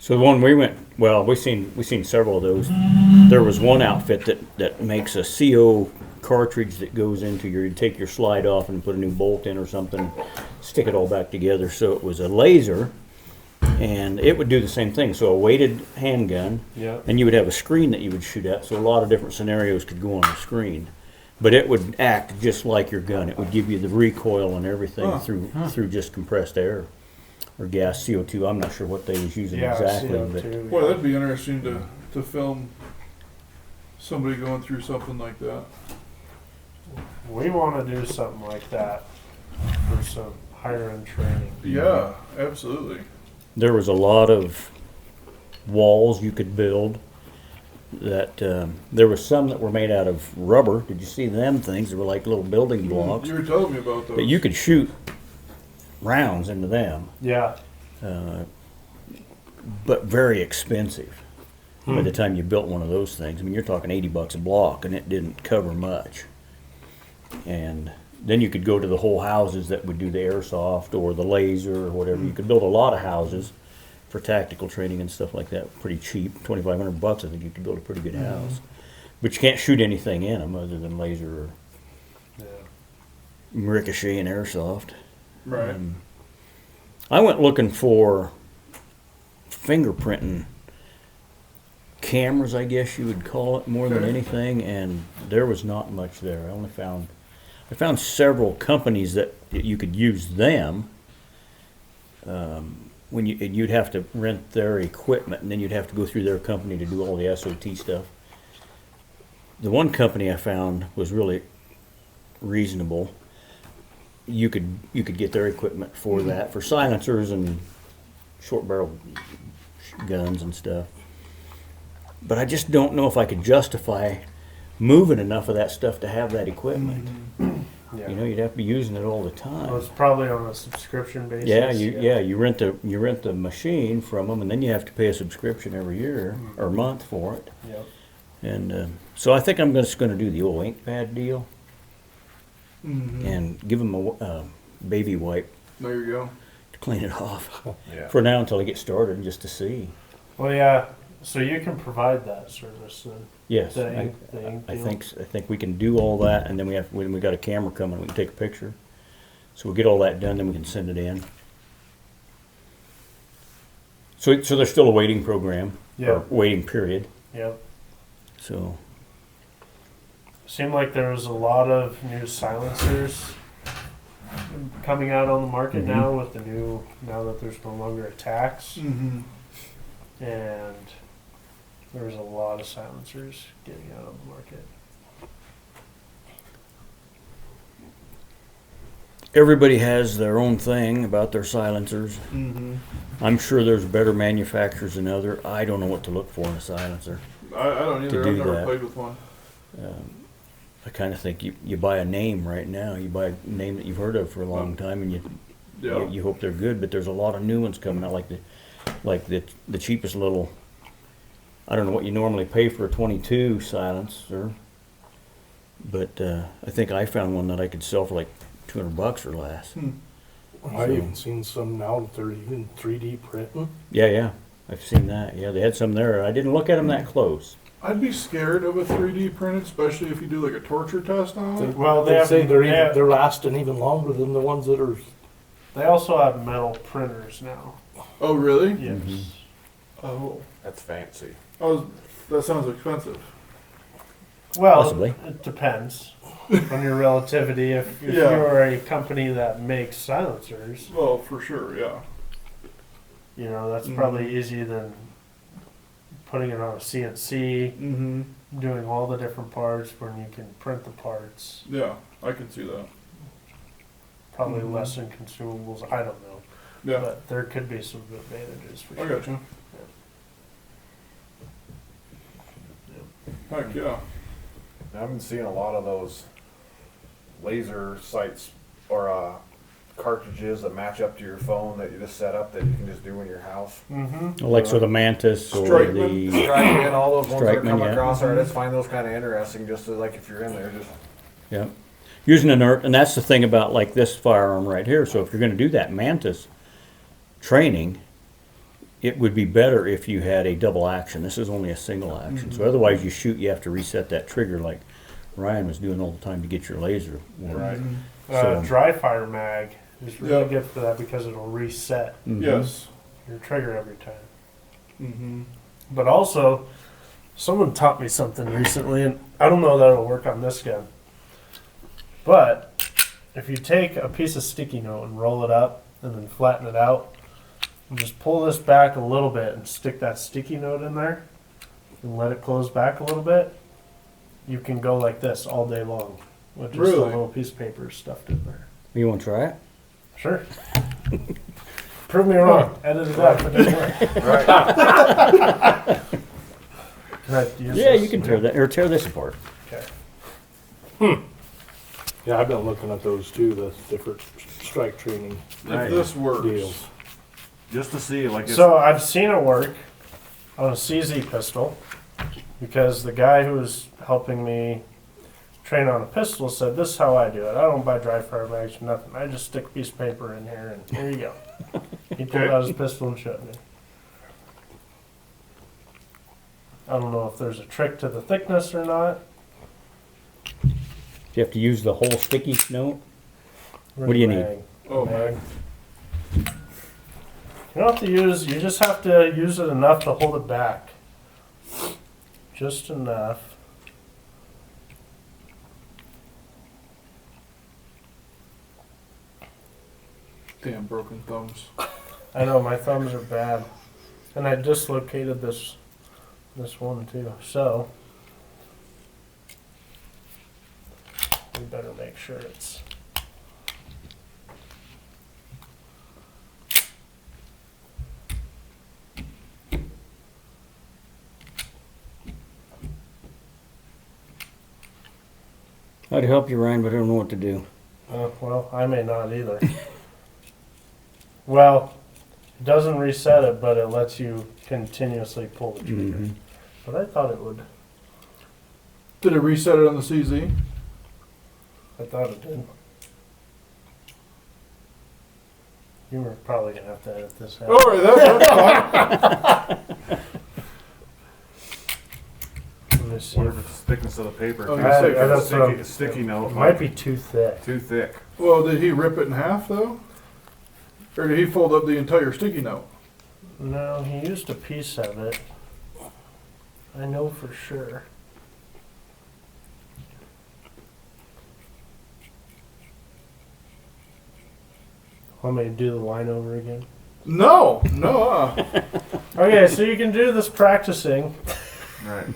So the one we went, well, we seen several of those. There was one outfit that makes a CO cartridge that goes into you take your slide off and put a new bolt in or something, stick it all back together. So it was a laser, and it would do the same thing. So a weighted handgun, Yeah. and you would have a screen that you would shoot at. So a lot of different scenarios could go on the screen, but it would act just like your gun. It would give you the recoil and everything Huh. through just compressed air or gas, CO2. I'm not sure what they was using Yeah, exactly, but CO2, Boy, yeah. that'd be interesting to film somebody going through something like that. We want to do something like that for some higher end training. Yeah, absolutely. there was a lot of walls you could build. That there were some that were made out of rubber. Did you see them things? They were like little building blocks, You were telling me about those. but you could shoot rounds into them. Yeah. But very expensive. By the time you built one of those things, I mean, you're talking $80 a block, and it didn't cover much. And then you could go to the whole houses that would do the airsoft or the laser or whatever. You could build a lot of houses for tactical training and stuff like that, pretty cheap. $2,500, I think you could build a pretty good house. But you can't shoot anything in them other than laser or Yeah. ricochet and airsoft. Right. I went looking for fingerprinting cameras, I guess you would call it, more than Okay. anything, and there was not much there. I found several companies that you could use them. And you'd have to rent their equipment, and then you'd have to go through their company to do all the SOT stuff. The one company I found was really reasonable. You could get their equipment for that, for silencers and short barrel guns and stuff. But I just don't know if I could justify moving enough of that stuff to have that equipment. Yeah. You know, you'd have to be using it all the time. Well, it's probably on a subscription basis. You rent the machine from them, and then you have to pay a subscription every year or month for it. Yep. And so I think I'm just going to do the old ink pad deal Mm-hmm. and give them a baby wipe There you go. to clean it off Yeah. for now until I get started, just to see. Well, yeah. So you can provide that service then. Yes, The I ink deal. think we can do all that, and then when we got a camera coming, we can take a picture. So we'll get all that done, then we can send it in. So there's still a waiting program, Yeah. or waiting period. Yep. So Seemed like there was a lot of new silencers coming out on the market Mhm. now with now that there's no longer a tax, Mm-hmm. and there was a lot of silencers getting out on the market. everybody has their own thing about their silencers. Mm-hmm. I'm sure there's better manufacturers than other. I don't know what to look for in a silencer. I don't either. do I've never that. played with one. I kind of think you buy a name right now. You buy a name that you've heard of for a long time, and Yeah. you hope they're good. But there's a lot of new ones coming out, like the cheapest little. I don't know what you normally pay for a 22 silencer, but I think I found one that I could sell for like $200 or less. I've even seen some now that they're even 3D printing. Yeah, I've seen that. Yeah, they had some there. I didn't look at them that close. I'd be scared of a 3D print, especially if you do like a torture test on it. Well, They say they're yeah. they're lasting even longer than the ones that are. They also have metal printers now. Oh, really? Yes. Mhm. Oh. That's fancy. That sounds expensive. Well, Possibly. it depends on your relativity. If Yeah. you're a company that makes silencers, Well, for sure, yeah. you know, that's Mhm. probably easier than putting it on a CNC, Mm-hmm. doing all the different parts when you can print the parts. Yeah, I can see that. Probably Mhm. less in consumables. I don't know. Yeah, But there could be some advantages for I sure. got you. Heck yeah. I've been seeing a lot of those laser sights or cartridges that match up to your phone that you just set up that you can just do in your house. Mm-hmm. Like so the Mantis or Strikeman. the Strikeman, all those ones that Strikeman, come yeah. across, I just find those kind of interesting. Just to, like if you're in there, just yeah, using inert, and that's the thing about like this firearm right here. So if you're going to do that Mantis training, it would be better if you had a double action. This is only a single action. So otherwise you shoot, you have to reset that trigger like Ryan was doing all the time to get your laser work. right. So- Dry fire mag is really Yep. good for that because it'll reset Mhm. Yes. your trigger every time. Mm-hmm. But also, someone taught me something recently, and I don't know that it'll work on this gun. But if you take a piece of sticky note and roll it up and then flatten it out, and just pull this back a little bit and stick that sticky note in there and let it close back a little bit, you can go like this all day long with just a Really? little piece of paper stuffed in there. You want to try it? Sure. Prove me wrong. Edit it out if it didn't work. Right. Can I use Yeah, this? you can tear that or tear this apart. Okay. Yeah, I've been looking at those too, the different strike training Right. If this works. deals. Just to see, like, it's, So I've seen it work on a CZ pistol because the guy who was helping me train on a pistol said, "This is how I do it. I don't buy dry fire mags or nothing. I just stick a piece of paper in here and here you go." He pulled out his pistol and showed me. I don't know if there's a trick to the thickness or not. Do you have to use the whole sticky note? What do you need? Mag. Oh, Mag. You don't have to use, you just have to use it enough to hold it back. Just enough. Damn broken thumbs. I know, my thumbs are bad. And I dislocated this one too. So, we better make sure it's... I'd help you, Ryan, but I don't know what to do. well, I may not either. Well, it doesn't reset it, but it lets you continuously pull the trigger. Mhm. But I thought it would. Did it reset it on the CZ? I thought it did. You were probably going to have to edit this out. All right, that's fine. Let me see. What if it's the thickness of the paper? Oh, too? you're saying that's what I'm- A sticky note. It might be too thick. too thick. Well, did he rip it in half though? Or did he fold up the entire sticky note? No, he used a piece of it. I know for sure. Want me to do the line over again? No. Okay, so you can do this practicing Right.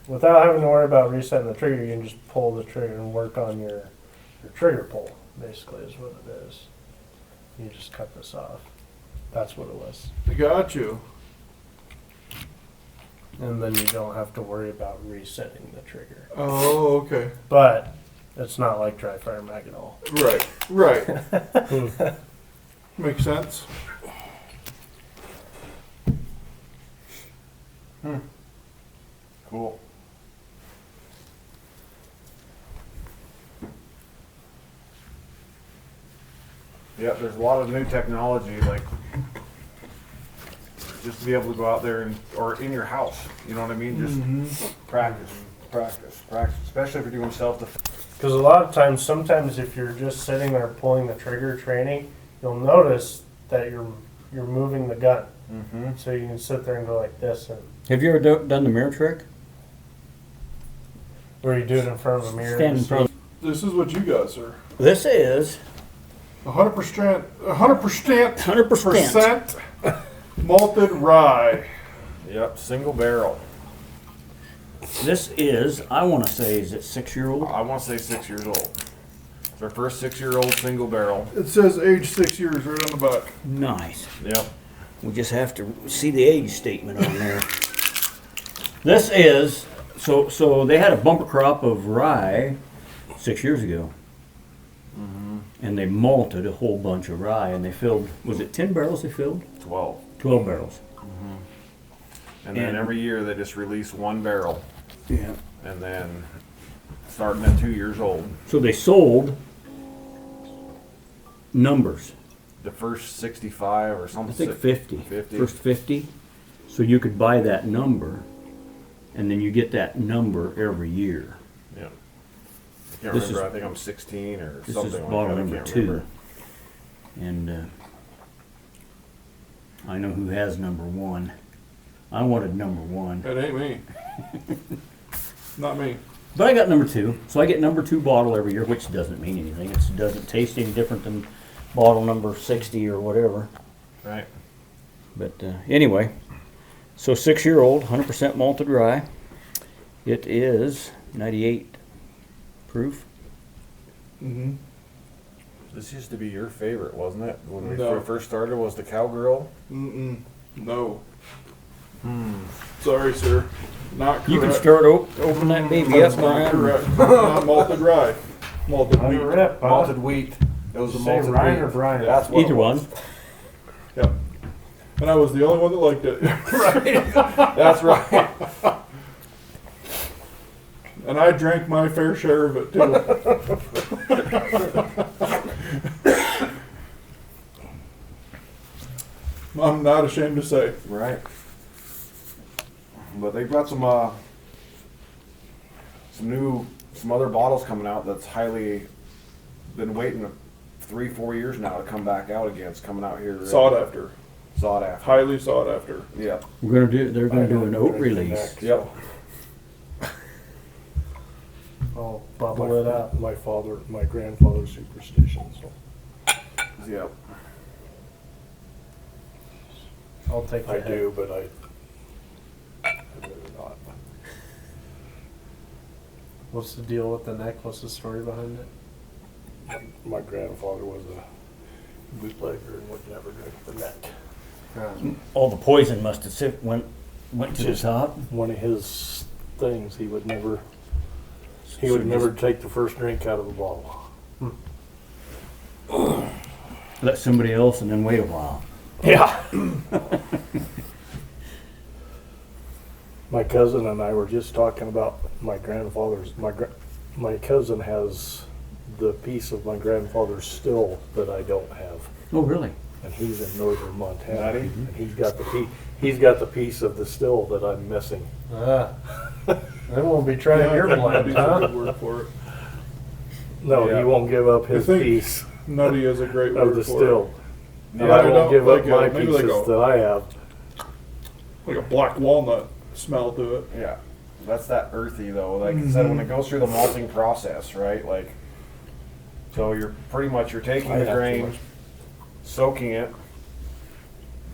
without having to worry about resetting the trigger. You can just pull the trigger and work on your trigger pull, basically, is what it is. You just cut this off. That's what it was. Got you. And then you don't have to worry about resetting the trigger. Oh, okay. But it's not like dry fire mag at all. Right. Makes sense. Cool. Yeah, there's a lot of new technology, like just to be able to go out there and or in your house. You know what I mean? Just practice, especially if you're doing self-defense. Because a lot of times, sometimes if you're just sitting there pulling the trigger training, you'll notice that you're moving the gun. Mm-hmm. So you can sit there and go like this, and Have you ever done the mirror trick? or you do it in front of a mirror. Stand in to see- front. This is what you got, sir. This is 100%, 100%. malted rye. Yep, single barrel. This is, I want to say, is it 6-year-old? I want to say 6 years old. It's our first 6-year-old single barrel. It says age 6 years right on the back. Nice. Yep. We just have to see the age statement on there. This is, so they had a bumper crop of rye 6 years ago. And they malted a whole bunch of rye, and they filled, was it 10 barrels they filled? 12. 12 barrels. And then every year they just release one barrel. Yeah. And then starting at 2 years old, So they sold numbers. the first 65 or I something. think 50. 50. First 50. So you could buy that number, and then you get that number every year. Yeah. I can't This remember. is- I think I'm 16 or This something is like bottle that. I number can't 2. remember. And I know who has number 1. I wanted number 1. It ain't me. Not me. But I got number 2. So I get number 2 bottle every year, which doesn't mean anything. It doesn't taste any different than bottle number 60 or whatever. Right. But anyway, so 6-year-old, 100% malted rye. It is 98 proof. Mm-hmm. This used to be your favorite, wasn't it? When we No. first started, was the cowgirl. Mm-mm. No. Sorry, sir. Not correct. You can start open that baby up, That's not Brian. correct. Not malted rye. Malted Let it wheat. rip, huh? Malted wheat. It was the Say malted Ryan wheat. or Brian? That's what Either it was. one. Yep. And I was the only one that liked it. That's right. And I drank my fair share of it, too. I'm not ashamed to say. Right. But they've got some other bottles coming out that's highly been waiting 3-4 years now to come back out again. It's coming out here. Sought after. Sought after. Highly sought after. Yeah. They're gonna do an oat release. Yep. I'll bubble it up. My grandfather's superstition. So Yep. I'll take the I hit. do, but I'd rather not. What's the deal with the neck? What's the story behind it? My grandfather was a bootlegger and would never drink the neck. All the poison must have went to the Just- top. One of his things, he would never So take the first drink out of the bottle. Let somebody else and then wait a while. Yeah. My cousin and I were just talking about my grandfather's. My cousin has the piece of my grandfather's still that I don't have, Oh, really? and he's in northern Montana. Natty? And he's got the piece of the still that I'm missing. Then we'll be trying Yeah, your blend, Nutty's a huh? good word for it. No, Yeah. he won't give up his think piece Nutty is a great of word the for still. it. And I Maybe won't give up like my a, maybe like pieces a, that I have. like a black walnut smell to it. Yeah. That's that earthy though. Like I said, when it goes through the malting process, right? Like, so you're taking I the have too grain, much. soaking it,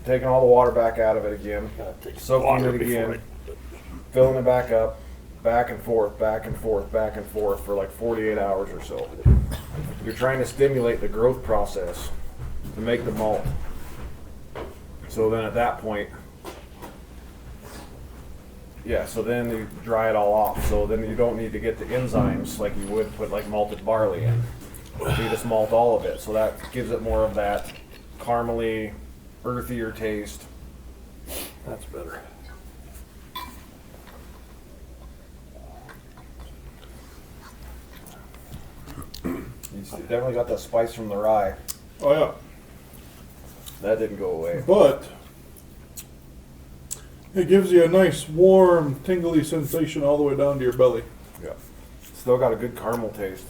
taking all the water back out of it again, soaking Water it before again, filling it back up, back and forth, back and forth, back and forth for like 48 hours or so. You're trying to stimulate the growth process to make the malt. So then at that point, yeah, so then you dry it all off. So then you don't need to get the enzymes like you would put like malted barley in. So you just malt all of it. So that gives it more of that caramely, earthier taste. That's better. You definitely got that spice from the rye. Oh yeah. That didn't go away. But it gives you a nice, warm, tingly sensation all the way down to your belly. Yeah. Still got a good caramel taste.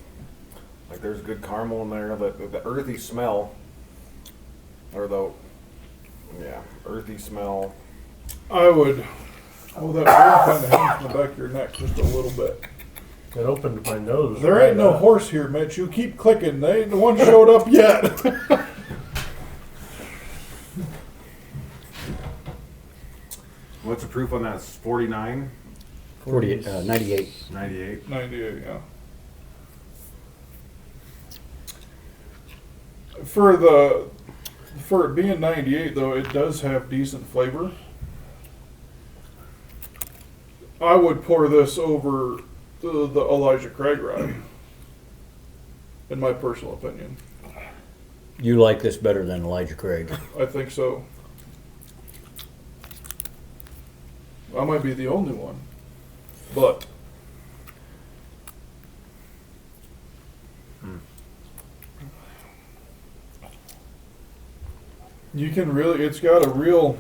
Like there's good caramel in there. The earthy smell, or the earthy smell. I would. Oh, that burn kind of hangs in the back of your neck just a little bit. It opened my nose. There right ain't no up. horse here, Mitch. You keep clicking. They ain't the one showed up yet. What's the proof on that? It's 49, 98. 98. 98, yeah. For it being 98 though, it does have decent flavor. I would pour this over the Elijah Craig rye, in my personal opinion. You like this better than Elijah Craig. I think so. I might be the only one, but you can really, it's got a real,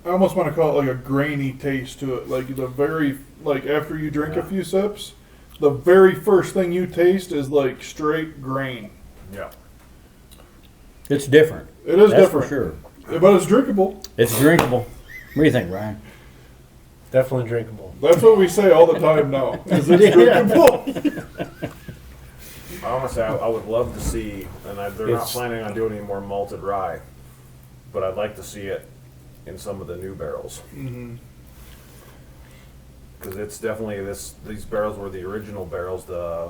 I almost want to call it like a grainy taste to it. Like after you drink a few sips, the very first thing you taste is like straight grain. Yeah. It's different. It is That's different, for sure. but it's drinkable. It's drinkable. What do you think, Ryan? Definitely drinkable. That's what we say all the time now. Is it's drinkable. Honestly, I would love to see, and they're not It's- planning on doing any more malted rye, but I'd like to see it in some of the new barrels. Because it's definitely these barrels were the original barrels, the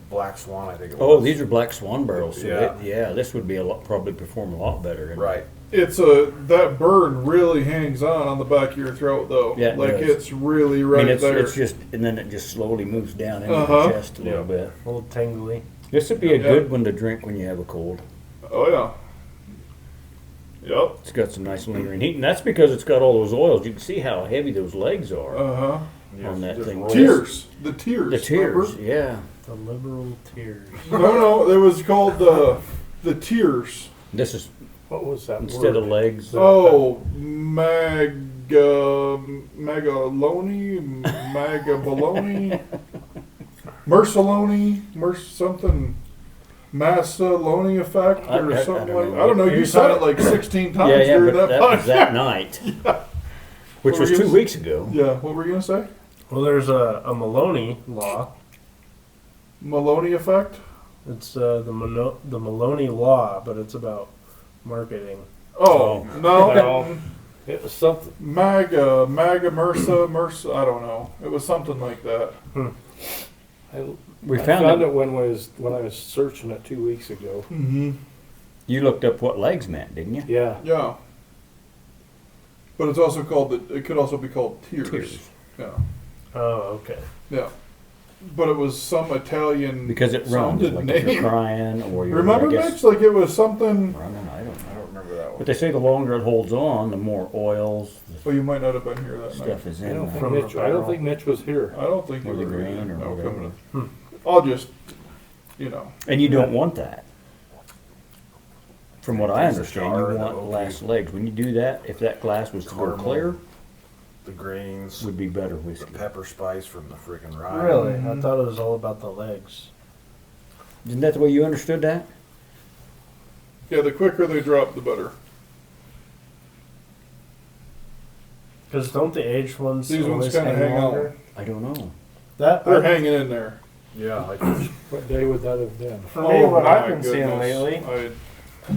Black Swan, I think it was. Oh, these are Black Swan barrels. So Yeah. this would be probably perform a lot better. Right. That burn really hangs on the back of your throat though. Yeah, it like does. it's really I right mean, there. it's just, and then it just slowly moves down into Uh-huh. the chest a little bit. A little tingly. This would be a Yeah. good one to drink when you have a cold. Oh yeah. Yep. It's got some nice lingering heat, and that's because it's got all those oils. You can see how heavy those legs are Uh-huh. on that thing. Tears. The tears. The tears, remember? yeah. The liberal tears. No, it was called the tears. This is What was that instead word? of legs. Oh, Magaloni, Magabaloni. something, Massaloni effect or I something don't like. know. I don't know. You said it like 16 times during but that that was that podcast. night, Yeah. which What was were you 2 gonna weeks ago. Yeah. What were you gonna say? Well, there's a Maloney law. Maloney effect. It's the Maloney law, but it's about marketing. Oh no. No. It was something. MAGA, MRSA. I don't know. It was something like that. We I found it when I was searching it 2 weeks ago. Mm-hmm. You looked up what legs meant, didn't you? Yeah. Yeah. But it's also called it could also be called tears. Tears. Yeah. Oh, okay. Yeah. But it was some Italian Because it runs, sounded like if you're name. crying or you're, Remember, I guess, Mitch? Like it was something. running, I don't know. I don't remember that one. But they say the longer it holds on, the more oils, Well, you might not have been here that the night. stuff is I in don't there. think From Mitch. the I don't barrel. think Mitch was here. I don't think you Or the were grain either. or No, whatever. coming up. I'll just, you know. And you don't want that. From what I There's a understand, jar you in want the oak last tree. legs. When you do that, if that glass was to go Caramel. clear, The grains, would be better the whiskey. pepper spice from the freaking rye. Really? Mhm. I thought it was all about the legs. Isn't that the way you understood that? Yeah, the quicker they drop, the better. Because don't the aged ones These ones always kinda hang out. longer? I don't know. That They're hanging in there. Yeah, like What day would that have been? For me, what I've my been seeing goodness. lately,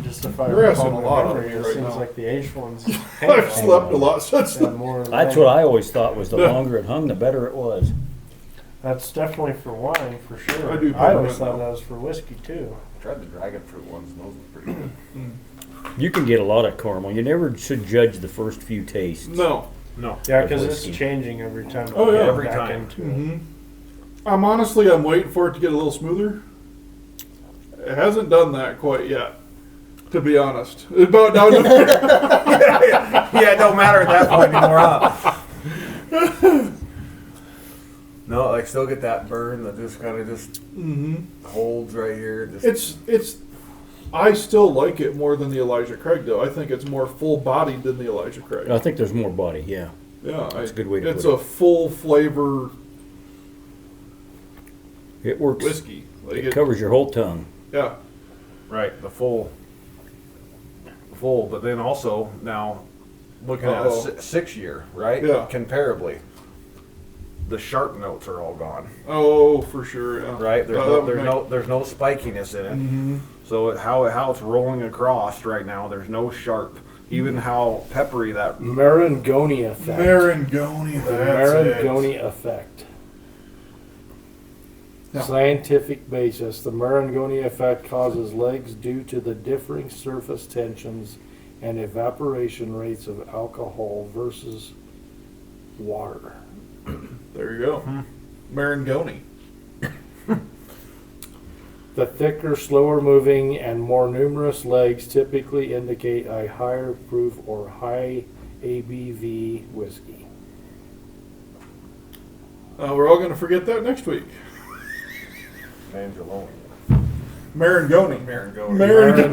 just if I You're recall asking a my lot of memory, me it right seems now. like the aged ones. I've slept a lot since Yeah, then. more That's what I always thought was the longer it hung, the better it was. That's definitely for wine, for sure. I do I always peppermint, thought though. that was for whiskey too. tried the dragon fruit ones, and those were pretty good. You can get a lot of caramel. You never should judge the first few tastes. No. No. Yeah, Of because it's whiskey. changing every time. Oh, I yeah. get Every back time. into it. Mm-hmm. I'm waiting for it to get a little smoother. It hasn't done that quite yet, to be honest. It's about down to Yeah, it don't matter at that point anymore, huh? No, like still get that burn that just kind of just holds right here. Just It's. I still like it more than the Elijah Craig, though. I think it's more full-bodied than the Elijah Craig. I think there's more body, yeah. Yeah, That's a good way to It's put it. a full flavor It works. whiskey. Like It covers your whole tongue. Yeah. right, the full. But then also now looking at Uh-oh. a 6 year, right? Yeah. Comparably, the sharp notes are all gone, Oh, for sure. Yeah. right? There's That no, would there's make- no, there's no spikiness in it. Mhm. So how it's rolling across right now, there's no sharp. Even how peppery that. Marangoni effect. Marangoni. The That's Marangoni it. effect. Yeah. Scientific basis. The Marangoni effect causes legs due to the differing surface tensions and evaporation rates of alcohol versus water. There you go. Marangoni. The thicker, slower moving, and more numerous legs typically indicate a higher proof or high ABV whiskey. We're all going to forget that next week. Angeloni. Marangoni. Marangoni. Marangoni.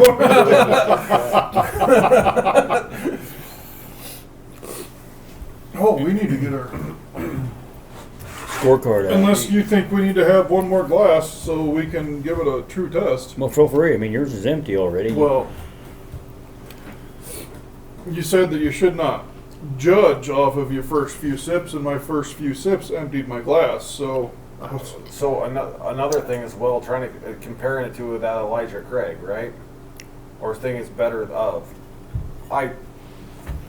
Oh, we need to get our. Scorecard out. Unless you think we need to have one more glass so we can give it a true test. Well, feel free. I mean, yours is empty already. Well, you said that you should not judge off of your first few sips, and my first few sips emptied my glass. So, So another thing as well, trying to comparing it to that Elijah Craig, right? Or thing is better of. I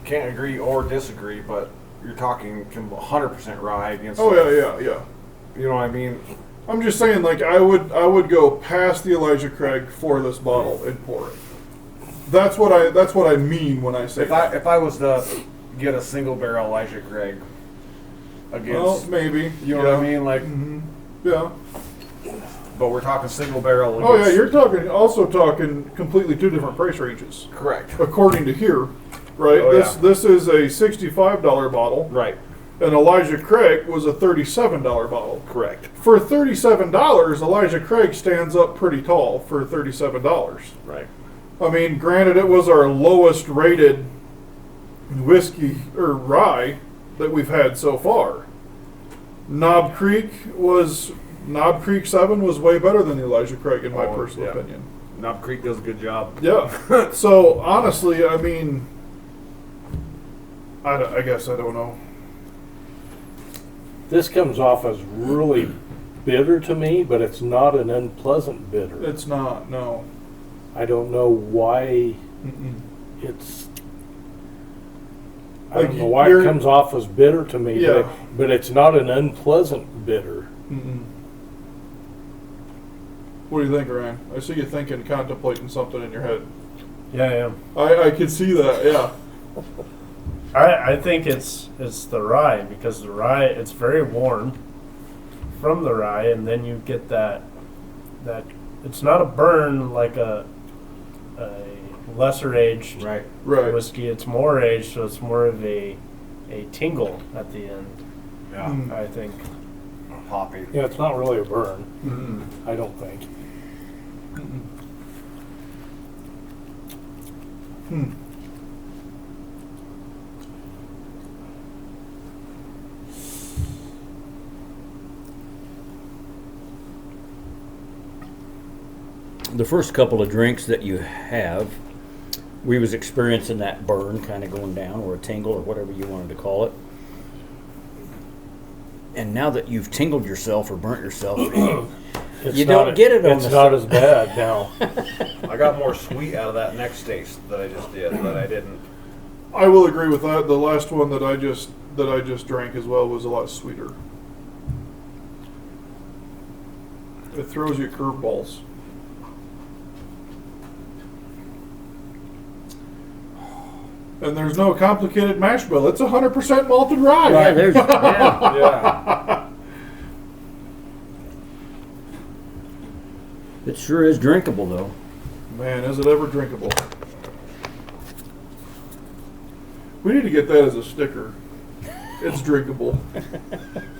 can't agree or disagree, but you're talking 100% rye against. oh yeah. You know what I mean? I'm just saying, like I would go past the Elijah Craig for this bottle and pour it. That's what I mean when I say that. If I was to get a single barrel Elijah Craig Well, against, maybe. you know what I mean? Like, Yeah. but we're talking single barrel. Oh yeah, against- you're also talking completely two different price ranges, correct. according to here, right? Oh, yeah. This is a $65 bottle, Right. and Elijah Craig was a $37 bottle. Correct. For $37, Elijah Craig stands up pretty tall for $37. Right. I mean, granted, it was our lowest rated whiskey or rye that we've had so far. Knob Creek was Knob Creek 7 was way better than the Elijah Craig, in my Oh, personal yeah. opinion. Knob Creek does a good job. Yeah. So, honestly, I mean, I guess I don't know. This comes off as really bitter to me, but it's not an unpleasant bitter. It's not, no. I don't know why Mm-mm. it's. I Like, don't know why you're- it comes off as bitter to me, Yeah. but it's not an unpleasant bitter. Mm-mm. What do you think, Ryan? I see you thinking, contemplating something in your head. Yeah, I am. I could see that, yeah. I think it's the rye, because the rye, it's very warm from the rye, and then you get that it's not a burn like a lesser aged Right. Right. whiskey. It's more aged, so it's more of a tingle at the end. Yeah. Mm. I think. Hoppy. Yeah, it's not really a burn. Mm-mm. I don't think. Mm-mm. Hmm. The first couple of drinks that you have, we was experiencing that burn kind of going down, or a tingle, or whatever you wanted to call it. And now that you've tingled yourself or burnt yourself, It's you not don't get it on It's the not as bad now. I got more sweet out of that next taste that I just did, but I didn't. I will agree with that. The last one that I just drank as well was a lot sweeter. It throws you curveballs. And there's no complicated mash bill. It's 100% malted rye. yeah, there's yeah. Yeah. It sure is drinkable though. Man, is it ever drinkable? We need to get that as a sticker. It's drinkable.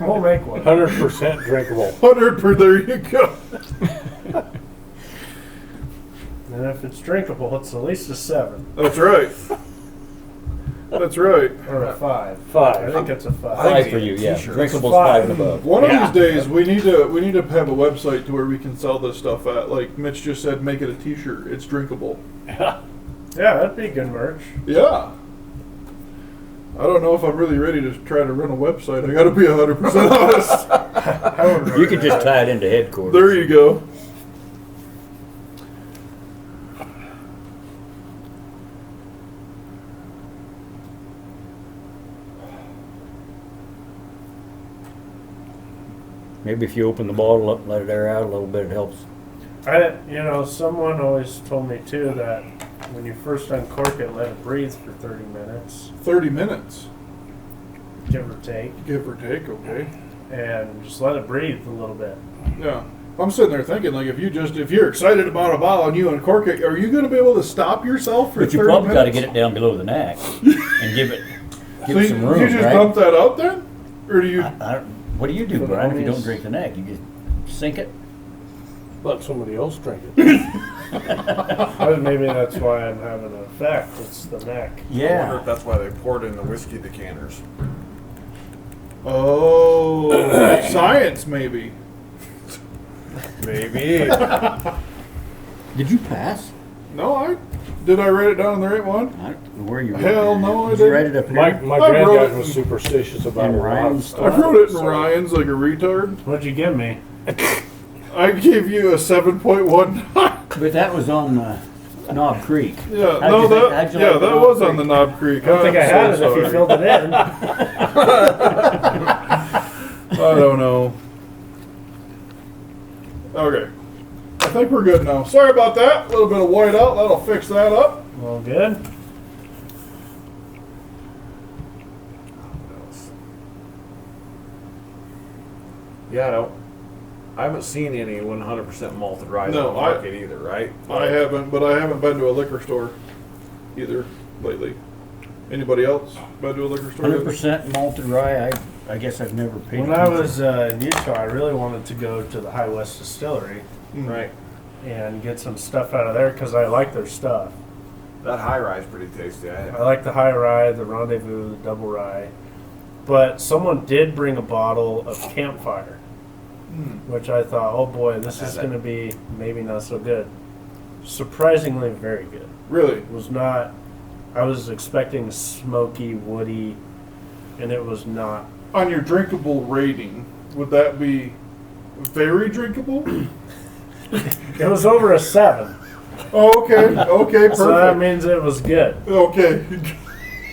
We'll make one. 100% drinkable. 100 per, there you go. And if it's drinkable, it's at least a 7 That's right. That's right. or a 5. I 5. think it's a 5. Five for you, yeah. T-shirts. Drinkable's Five. 5 and above. One of Yeah. these days, we need to have a website to where we can sell this stuff at. Like Mitch just said, make it a T-shirt. It's drinkable. Yeah, that'd be good merch. Yeah. I don't know if I'm really ready to try to run a website. I got to be 100% honest. You could just tie it into headquarters. There you go. Maybe if you open the bottle up and let it air out a little bit, it helps. Someone always told me too that when you first uncork it, let it breathe for 30 minutes, 30 minutes, give or take, give or take. Okay. and just let it breathe a little bit. Yeah. I'm sitting there thinking, like, if you're excited about a bottle and you uncork it, are you going to be able to stop yourself for But 30 you probably got to minutes? get it down below the neck and give it So some room, you just right? dump that out then? Or do you... What do you do, For the Brian, if you homies. don't drink the neck? You just sink it? Let somebody else drink it. Maybe that's why I'm having an effect. It's the neck. I wonder if that's why they poured in the whiskey decanters. Oh, science maybe. Maybe. Did you pass? No, did I write it down on the right one? Where you? Hell no, I Did you write didn't. it up here? My I wrote granddad it- was superstitious about In a lot Ryan's of stuff. I wrote it in so- Ryan's like a retard. What'd you give me? I gave you a 7.1. But that was on Knob Creek. Yeah, How'd no, you think- that how'd you like the that Knob was on Creek? the Knob Creek. I don't think I had it if you filled it in. I don't know. Okay. I think we're good now. Sorry about that. A little bit of white out. That'll fix that up. Well, good. Yeah, I haven't seen any 100% malted rye No, on the market either, right? I haven't, but I haven't been to a liquor store either lately. Anybody else been to a liquor store? 100% malted rye. I guess I've never paid When I attention. was in Utah, I really wanted to go to the High West Distillery Mm. Right. and get some stuff out of there because I like their stuff. That high rye is pretty tasty. I like the high rye, the rendezvous, the double rye. But someone did bring a bottle of Campfire. which I thought, oh boy, this is going to be maybe not so good. Surprisingly, very good. Really? It was not. I was expecting smoky, woody, and it was not. On your drinkable rating, would that be very drinkable? It was over a 7. Oh, okay. Okay, perfect. So that means it was good. Okay.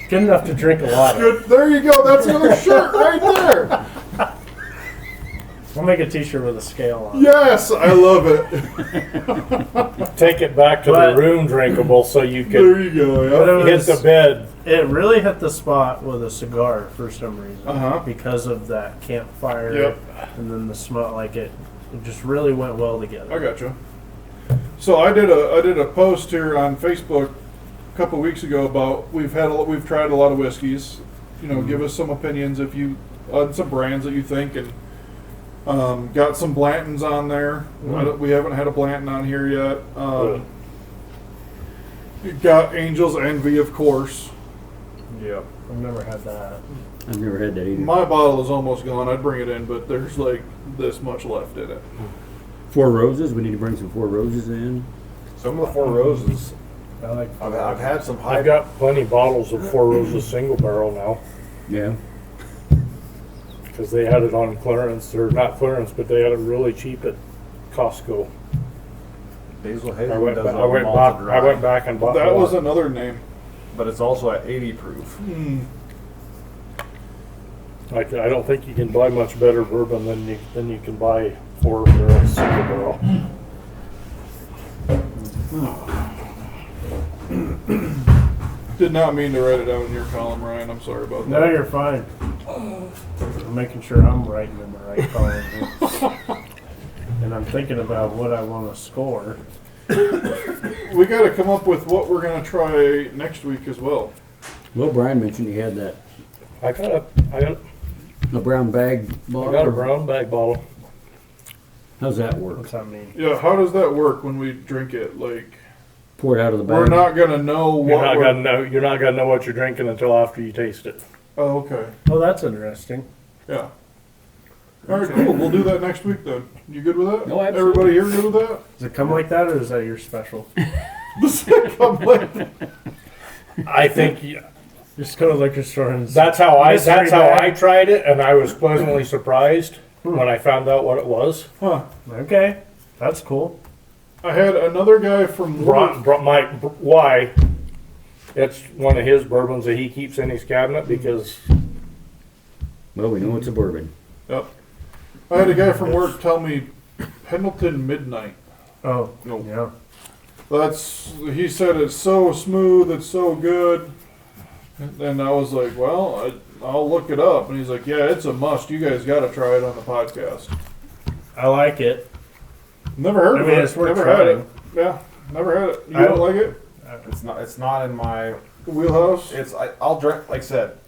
Good enough to drink a lot of. Good. There you go. That's another shirt right there. We'll make a t-shirt with a scale on it. Yes, I love it. Take it back to But- the room drinkable so you There can you go. But Yeah. it hit was- the bed. It really hit the spot with a cigar for some reason. Uh-huh. Because of that campfire Yep. and then the smoke. Like it just really went well together. I got you. So I did a post here on Facebook a couple weeks ago about we've tried a lot of whiskeys. You know, give us some opinions if you on some brands that you think, and got some Blantons on there. We haven't had a Blanton on here yet. You got Angel's Envy, of course. Yep. I've never had that. I've never had that either. My bottle is almost gone. I'd bring it in, but there's like this much left in it. Four Roses. We need to bring some Four Roses in. Some of the Four Roses, I like. I've had some high. I've got plenty bottles of Four Roses single barrel now Yeah. because they had it on clearance, or not clearance, but they had it really cheap at Costco. Basil I Hazelwood went, does ba- a I went malted back. rye, I went back and bought That more. was another name. but it's also at 80 proof. I don't think you can buy much better bourbon than you can buy for a single barrel. Did not mean to write it down in your column, Ryan. I'm sorry about No, that. you're fine. I'm making sure I'm writing in the right column here. And I'm thinking about what I want to score. We got to come up with what we're going to try next week as well. Well, Brian mentioned he had that I got a brown bag bottle. a brown bag bottle. How's that work? What's that mean? Yeah, how does that work when we drink it? Like, Pour it out of the bag. we're not going to know You're what not we're... gonna know. You're not gonna know what you're drinking until after you taste it. Oh, okay. Oh, that's interesting. Yeah. All right, cool. We'll do that next week then. You good with that? Oh, absolutely. Everybody here good with that? Does it come like that, or is that your special? I'm like, I think Just go to liquor store and that's how Mystery bag. I tried it, and I was pleasantly surprised when I found out what it was. huh. Okay, that's cool. I had another guy from work. Why? It's one of his bourbons that he keeps in his cabinet because Well, we know it's a bourbon. Yep. I had a guy from work tell me Pendleton Midnight. Oh, No. yeah. He said it's so smooth, it's so good. And I was like, well, I'll look it up. And he's like, yeah, it's a must. You guys got to try it on the podcast. I like it. Never heard I of mean, it. it's worth never had trying. it. Yeah, never had it. You I- don't like it? It's not in my. Wheelhouse? I'll drink. Like I said,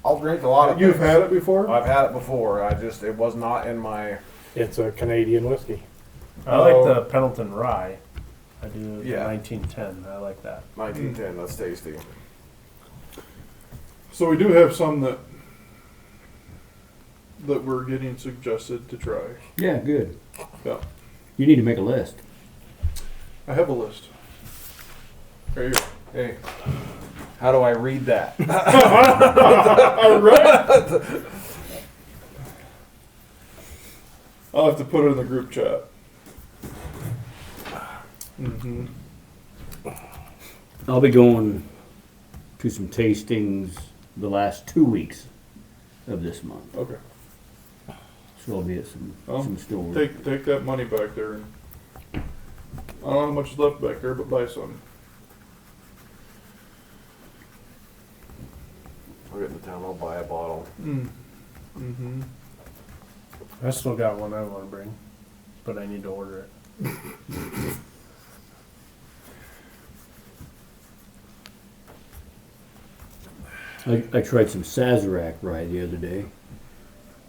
I'll drink a lot of. You've things. had it before? I've had it before. It was not in my. it's a Canadian whiskey. I like the Pendleton Rye. I do Yeah. 1910. I like that. 1910. That's tasty. So we do have some that we're getting suggested to try. Yeah, good. Yeah. You need to make a list. I have a list. Right here. Hey, how do I read that? All right. I'll have to put it in the group chat. Mm-hmm. I'll be going to some tastings the last 2 weeks of this month. Okay. So I'll be at some stores. Take that money back there. And I don't know how much is left back there, but buy some. I'll get into town. I'll buy a bottle. Mm-hmm. I still got one I want to bring, but I need to order it. I tried some Sazerac rye the other day.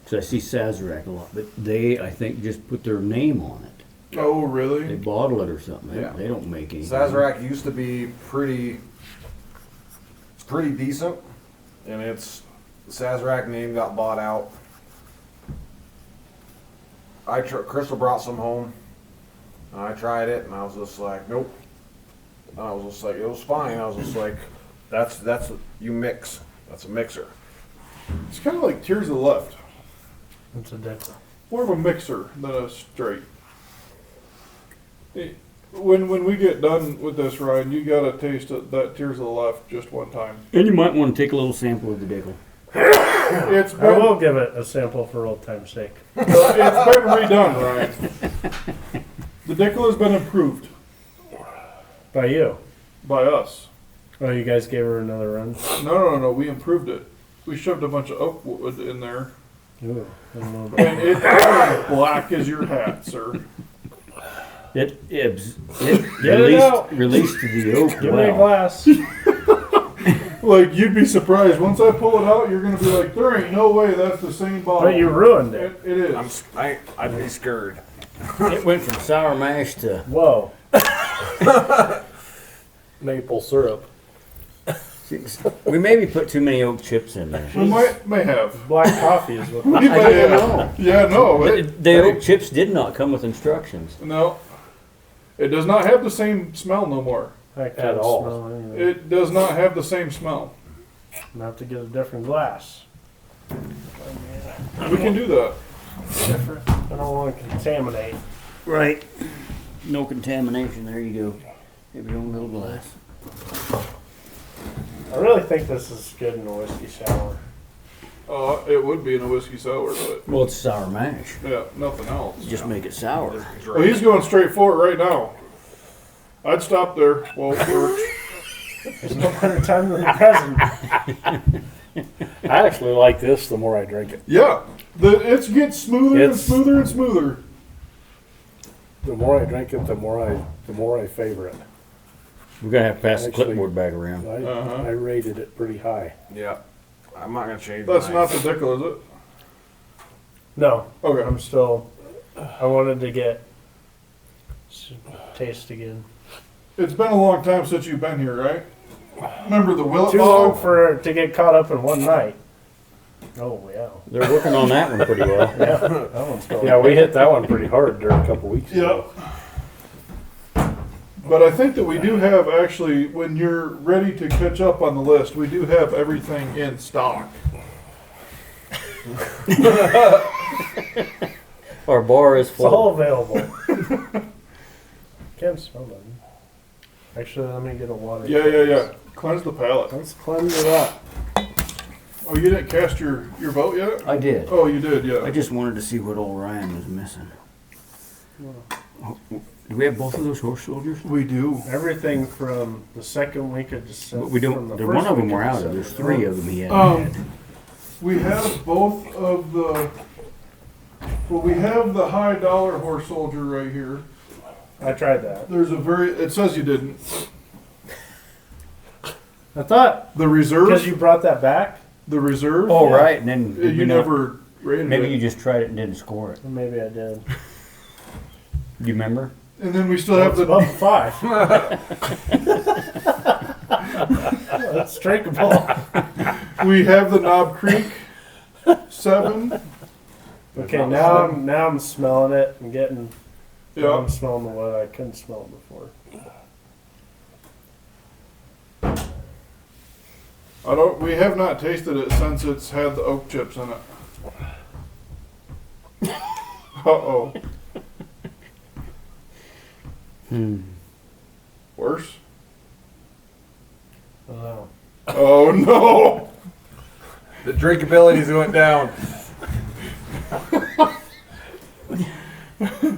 Because I see Sazerac a lot. But they, I think, just put their name on it. Oh, They really? bottle it or something. They, Yeah. they don't make anything. Sazerac used to be pretty decent, and the Sazerac name got bought out. Crystal brought some home. And I tried it, and I was just like, nope. And I was just like, it was fine. I was just like, that's you mix. That's a mixer. It's kind of like Tears of the Left. It's a different. More of a mixer than a straight. When we get done with this, Ryan, you gotta taste that Tears of the Left just one time. And you might want to take a little sample of the Dickel. It's I been, will give it a sample for old time's sake. it's been redone, Ryan. The Dickel has been improved By you. by us. Oh, you guys gave her another run? No, we improved it. We shoved a bunch of oak wood in there, Ooh, I don't know about and it turned black as your hat, sir. It Get it out. released the oak Give me a well. glass. Like, you'd be surprised. Once I pull it out, you're gonna be like, there ain't no way that's the same bottle. But you ruined it. It is. I'd be scared. It went from sour mash to Whoa. Maple syrup. we maybe put too many oak chips in there. We may have. Black coffee is what. We I may don't have. know. Yeah, no. The oak chips did not come with instructions. No. It does not have the same smell no more. I can't At all. smell anything. It does not have the same smell. I'm gonna have to get a different glass. We can do that. Different. I don't want to contaminate. Right. No contamination. There you go. Have your own little glass. I really think this is good in a whiskey sour. It would be in a whiskey sour, but Well, it's sour mash. yeah, nothing else. Just make it sour. Well, he's going straight for it right now. I'd stop there while it works. There's no better time than the present. I actually like this the more I drink it. Yeah, it gets smoother and It's- smoother and smoother. The more I drink it, the more I favor it. We're gonna have to pass the Actually- clipboard back around. Uh-huh. I rated it pretty high. Yeah. I'm not gonna change. That's mine. not the Dickel, is it? No, Okay. I'm still. I wanted to get taste again. It's been a long time since you've been here, right? Remember the Willet Too bottle? long to get caught up in one night. Oh yeah, They're working on that one pretty well. yeah, that one's going. Yeah, we hit that one pretty hard during a couple weeks ago. Yep. But I think that we do have, actually, when you're ready to catch up on the list, we do have everything in stock. Our bar is It's all full. available. Can't smell it. Actually, let me get a water. Yeah. Cleanse the palate. Let's cleanse it up. Oh, you didn't cast your vote yet? I did. Oh, you did, I yeah. just wanted to see what old Ryan was missing. Oh, do we have both of those horse soldiers? We do. Everything from the second week of December. But we from don't. the One first of them week were out of. December. There's three of them he had. We have both of the. Well, we have the high dollar horse soldier right here. I tried that. There's a very. It says you didn't. I thought The reserve. because you brought that back, The reserve. Oh, right, and then You did we not- never rated Maybe it. you just tried it and didn't score it. maybe I did. Do you remember? And then we still Well, have it's the. above 5. That's drinkable. We have the Knob Creek 7. Okay, now I'm smelling it and getting. Now Yeah. I'm smelling the what I couldn't smell before. We have not tasted it since it's had the oak chips in it. Uh-oh. Worse? I don't know. Oh no! The drinkabilities went down.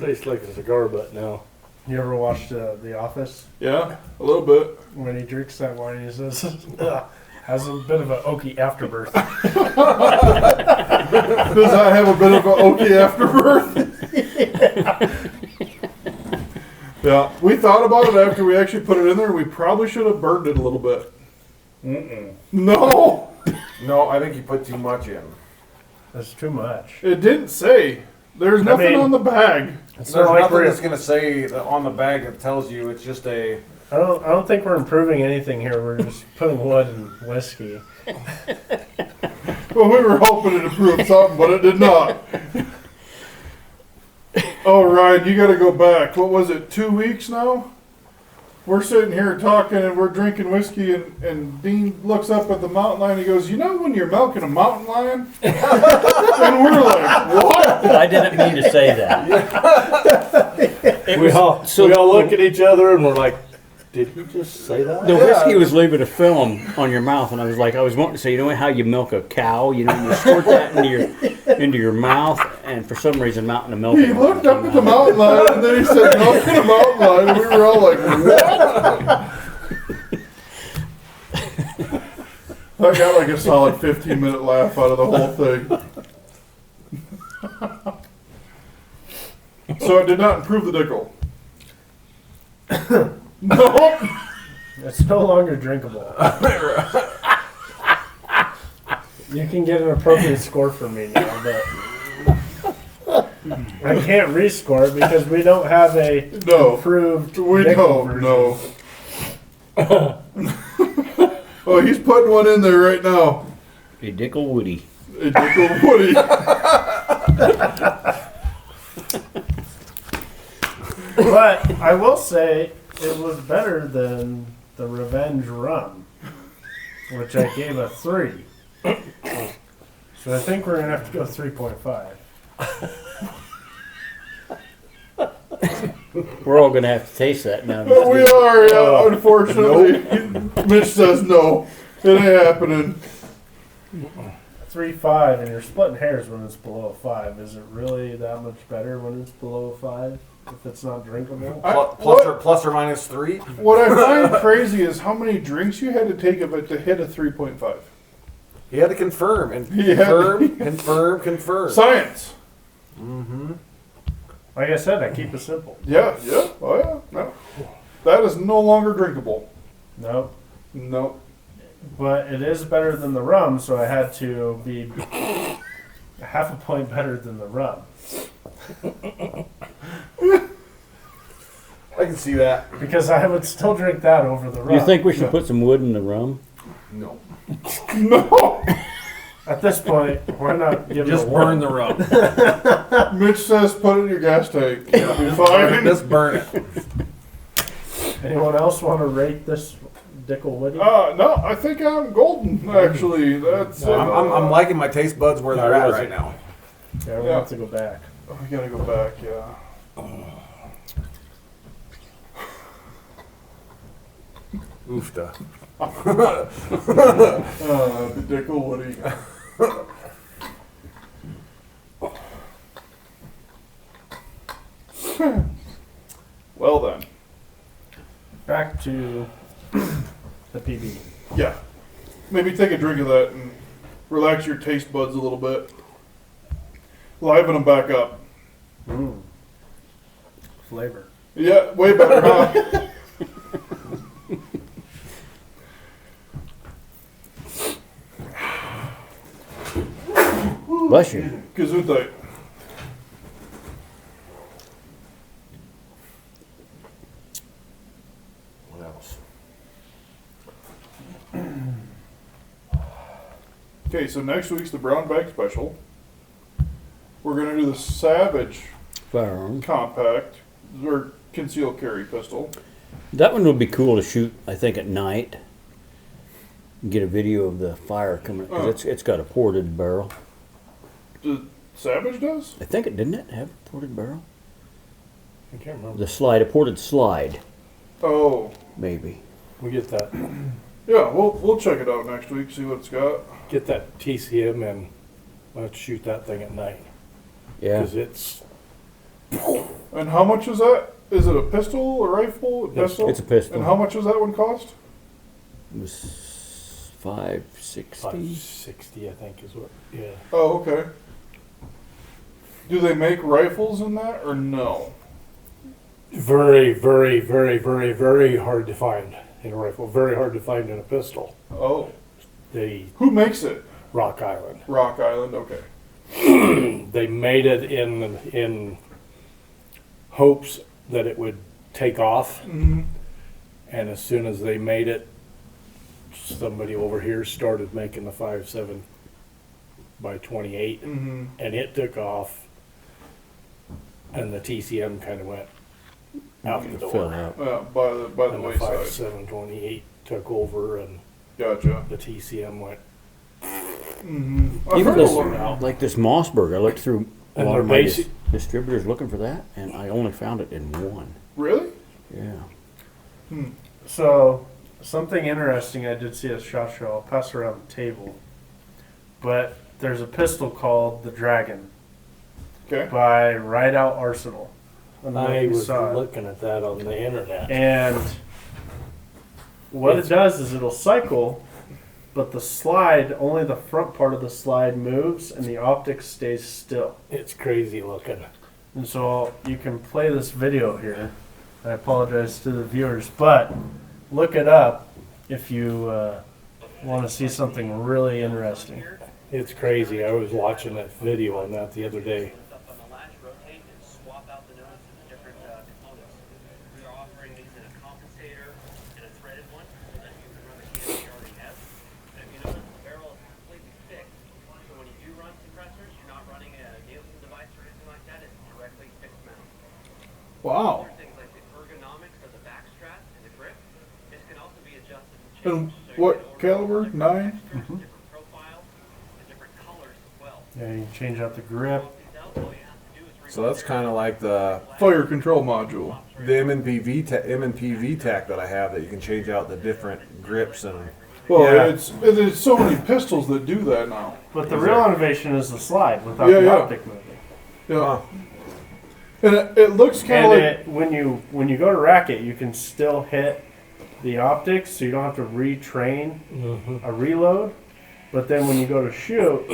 Tastes like a cigar butt now. You ever watched The Office? Yeah, a little bit. When he drinks that wine, he says, has a bit of an oaky afterbirth. Does that have a bit of an oaky afterbirth? Yeah, we thought about it after we actually put it in there. We probably should have burned it a little bit. No! No, I think you put too much in. That's too much. It didn't say. There's nothing mean- on the bag. It's There's not like nothing we're. that's gonna say that on the bag that tells you it's just a. I don't think we're improving anything here. We're just putting wood in whiskey. Well, we were hoping it improved something, but it did not. Oh, Ryan, you gotta go back. What was it, 2 weeks now? We're sitting here talking and we're drinking whiskey and Dean looks up at the mountain lion and he goes, you know when you're milking a mountain lion? And we're like, what? I didn't mean to say that. We all look at each other and we're like, did he just say that? The whiskey was leaving a film on your mouth, and I was wanting to say, you know how you milk a cow? You know, you squirt that into your mouth, and for some reason, mountain of milk. He looked up at the mountain lion and then he said, milking a mountain lion, and we were all like, what? I got like a solid 15-minute laugh out of the whole thing. So it did not improve the dickle. No. It's no longer drinkable. You can get an appropriate score from me now, but I can't rescore it because we don't have a improved. We nickel don't. version. No. Oh, he's putting one in there right now. A Dickle Woody. A Dickle Woody. But I will say it was better than the Revenge Rum, which I gave a 3. So I think we're going to have to go 3.5. We're all going to have to taste that now. But we are, yeah, unfortunately. Mitch says no. It ain't happening. 3.5, and you're splitting hairs when it's below a 5. Is it really that much better when it's below a 5? If it's not drinkable? Plus or minus 3? What I find crazy is how many drinks you had to take of it to hit a 3.5. He had to confirm and confirm. Science. Mm-hmm. Like I said, I keep it simple. Yeah. Oh, yeah. No. That is no longer drinkable. No. No. But it is better than the rum, so I had to be half a point better than the rum. I can see that. Because I would still drink that over the rum. You think we should put some wood in the rum? No. No. At this point, we're not giving Just a burn the warning. rum. Mitch says put it in your gas tank. It'll be fine. Just burn it. Anyone else want to rate this Dickle Woody? No, I think I'm golden, actually. That's. I'm liking my taste buds where they're at right now. Yeah, we'll have to go back. Oh, we gotta go back, yeah. Oofta. The Dickle Woody. Well then. Back to the PB. Yeah. Maybe take a drink of that and relax your taste buds a little bit. Liven them back up. Flavor. Yeah, way better, huh? Bless you. Gesundheit. What else? Okay, so next week's the brown bag special. We're gonna do the Savage Firearm. compact or concealed carry pistol. That one would be cool to shoot, I think, at night. Get a video of the fire coming. 'Cause it's got a ported barrel. The Savage does? I think it didn't it have a ported barrel? I can't remember. The slide, a ported slide, Oh, maybe. We get that we'll check it out next week. See what it's got. TCM and let's shoot that thing at night Yeah. because it's And how much is that? Is it a pistol, a rifle, a pistol? It's a pistol. And how much does that one cost? It was $560. 560, I think, is what. Yeah. Oh, okay. Do they make rifles in that or no? Very, very, very, very, very hard to find in a rifle. Very hard to find in a pistol. Oh, The who makes it? Rock Island. Rock Island. Okay. They made it in hopes that it would take off, Mm-hmm. and as soon as they made it, somebody over here started making the 5.7 by 28, Mm-hmm. and it took off And the TCM kind of went out the Fill door. out. by the And the wayside. 5728 took over, and Gotcha. the TCM went. I've Even heard a this, lot. like this Mossberg, I looked through a And lot they're of my basic- distributors looking for that, and I only found it in one. Really? Yeah. So, something interesting I did see at SHOT Show, I'll pass around the table. But there's a pistol called the Dragon Okay. by Rideout Arsenal. I don't know if I you was saw it. looking at that on the internet. And what it does is it'll cycle, but the slide, only the front part of the slide moves and the optic stays still. It's crazy looking. And so you can play this video here. I apologize to the viewers, but look it up if you want to see something really interesting. It's crazy. I was watching that video on that the other day. Up on the latch, rotate, and swap out the nodes of the different components. We are offering these in a compensator and a threaded one, so that you can run the case you already have. And if you notice, the barrel is completely fixed, so when you do run suppressors, you're not running a Nielsen device or anything like that. It's directly fixed mount. Wow. Other things like the ergonomics of the back strap and the grip, this can also be adjusted and And changed. what you can order caliber? different 9? different profiles, and different colors as well. Yeah, you can change out the grip. So that's kind of like the Fire control module. M&P VTAC that I have, that you can change out the different grips and. Well, Yeah. there's so many pistols that do that now. But the real innovation is the slide without Yeah, the yeah. optic moving. Yeah. And it looks kind And of like. when you go to rack it, you can still hit the optics, so you don't have to retrain a reload. But then when you go to shoot,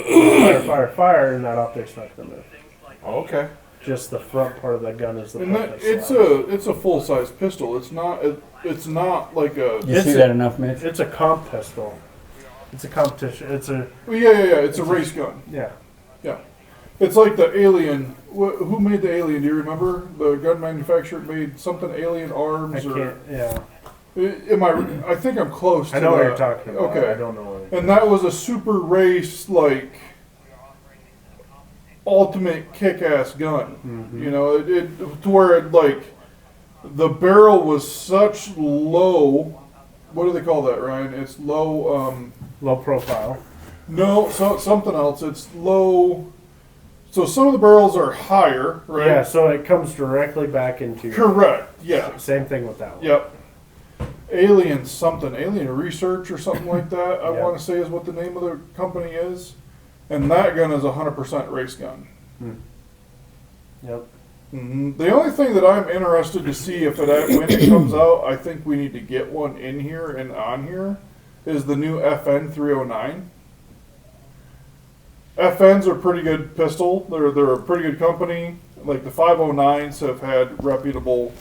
fire, and that optic's not going to move. Okay. Just the front part of that gun is the And part that, that it's slides. a full size pistol. It's not like a. You It's see a- that enough, Mitch? It's a comp pistol. It's a competition. It's a Well, yeah. It's a race gun. yeah. Yeah. It's like the Alien. Who made the Alien? Do you remember? The gun manufacturer made something Alien I Arms or. can't. Yeah. Am I think I'm close to I know what that. you're talking about. Okay. I don't know what. And that was a super race, like, ultimate kick-ass gun. Mm-hmm. You know, it to where it, like, the barrel was such low. What do they call that, Ryan? It's low. Low profile. No, something else. It's low. So some of the barrels are higher, right? Yeah. So it comes directly back into. Your, Correct. Yeah. Same thing with that one. Yep. Alien something, Alien Research or something like that. I Yeah. want to say is what the name of the company is, and that gun is 100% race gun. Yep. The only thing that I'm interested to see if when it comes out, I think we need to get one in here and on here, is the new FN 309. FNs are pretty good pistol. They're a pretty good company. Like the 509s have had reputable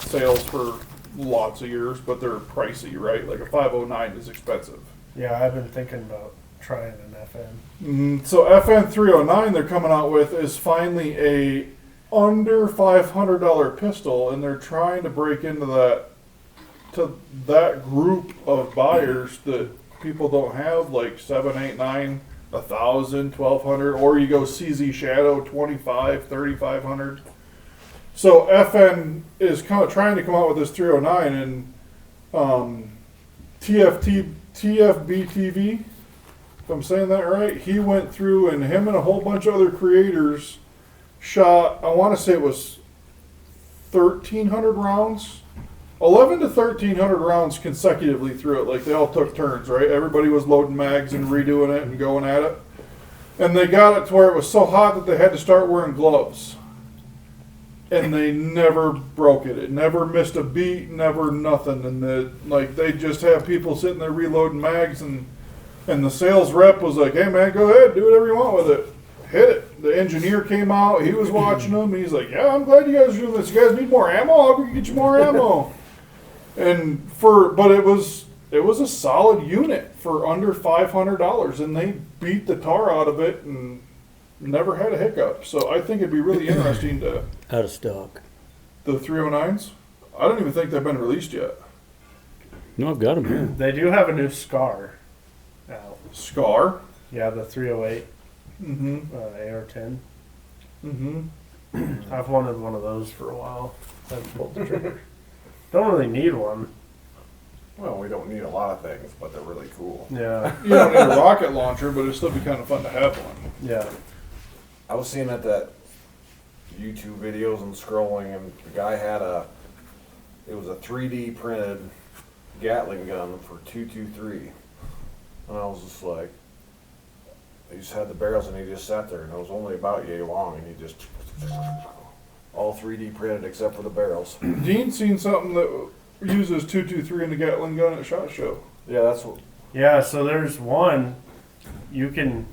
sales for lots of years, but they're pricey, right? Like a 509 is expensive. Yeah. I've been thinking about trying an FN. So FN 309 they're coming out with is finally a under $500 pistol, and they're trying to break into that group of buyers that people don't have, like 7, 8, 9, 1,000, 1,200, or you go CZ Shadow 25, 3,500. So FN is kind of trying to come out with this 309, and TFBTV, if I'm saying that right, he went through and him and a whole bunch of other creators shot, I want to say it was 1,300 rounds, 11 to 1,300 rounds consecutively through it. Like they all took turns, right? Everybody was loading mags and redoing it and going at it. And they got it to where it was so hot that they had to start wearing gloves. And they never broke it. It never missed a beat, never nothing. And they just have people sitting there reloading mags, and the sales rep was like, "Hey man, go ahead, do whatever you want with it. Hit it." The engineer came out, he was watching them, he's like, "Yeah, I'm glad you guys are doing this. You guys need more ammo? I'll go get you more ammo." But it was a solid unit for under $500, and they beat the tar out of it and never had a hiccup. So I think it'd be really interesting to Out of stock. the 309s. I don't even think they've been released yet. No, I've got them here. They do have a new SCAR out. Scar. Yeah, the 308 Mm-hmm. AR-10. Mm-hmm. I've wanted one of those for a while. Haven't pulled the trigger. Don't really need one. Well, we don't need a lot of things, but they're really cool. Yeah, You don't need a rocket launcher, but it'd still be kind of fun to have one. yeah. I was seeing that YouTube videos and scrolling, and the guy had it was a 3D printed Gatling gun for 223, and I was just like, he just had the barrels and he just sat there, and it was only about yay long, and he just all 3D printed except for the barrels. Dean's seen something that uses 223 in the Gatling gun at SHOT Show. Yeah, that's what. Yeah, so there's one, you can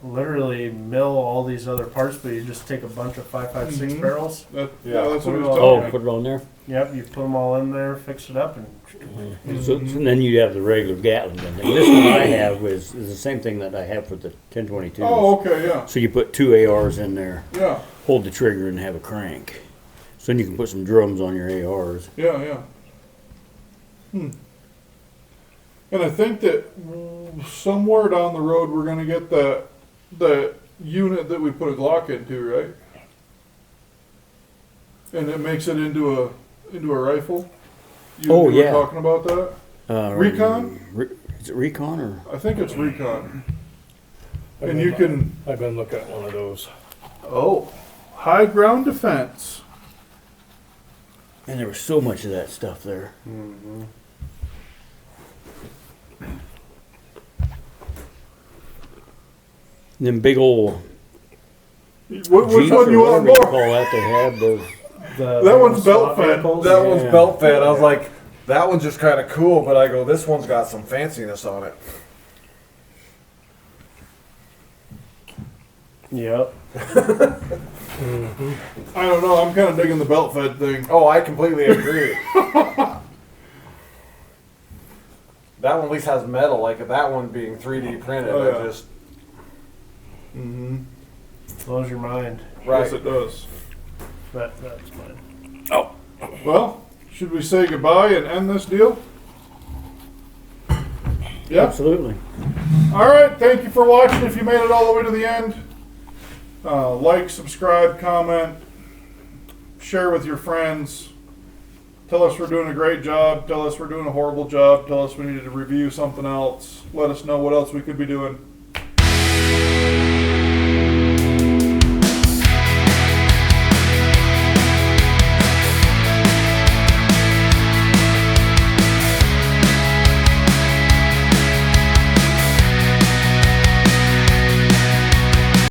literally mill all these other parts, but you just take a bunch of 5.56 Mhm. barrels. Yeah, that's what he was Oh, telling Oh, me. put it on there. Yep, you put them all in there, fix it up, and So, and then you have the regular Gatling gun. And this one I have is the same thing that I have for the 1022. Oh, okay, yeah. So you put 2 ARs in there, Yeah, hold the trigger, and have a crank. So then you can put some drums on your ARs. yeah. And I think that somewhere down the road we're gonna get that unit that we put a Glock into, right? And it makes it into a rifle. Oh, were yeah. talking about that. Recon? Is it Recon or? I think it's Recon. And you can I've been looking at one of those. high ground defense. And there was so much of that stuff there. And them big old Which Jeep one or you want whatever you more? call that they have those. That one's belt fed. That one's Yeah. belt fed. I was like, that one's just kind of cool, but I go, this one's got some fanciness on it. yep. I don't know. I'm kind of digging the belt fed thing. Oh, I completely agree. That one at least has metal, like that one being 3D printed. Oh, I yeah. just Mm-hmm. Blows your mind. right. Yes, it does. That's mine. Well, should we say goodbye and end this deal? Yeah. Absolutely. All right. Thank you for watching. If you made it all the way to the end, like, subscribe, comment, share with your friends. Tell us we're doing a great job. Tell us we're doing a horrible job. Tell us we needed to review something else. Let us know what else we could be doing.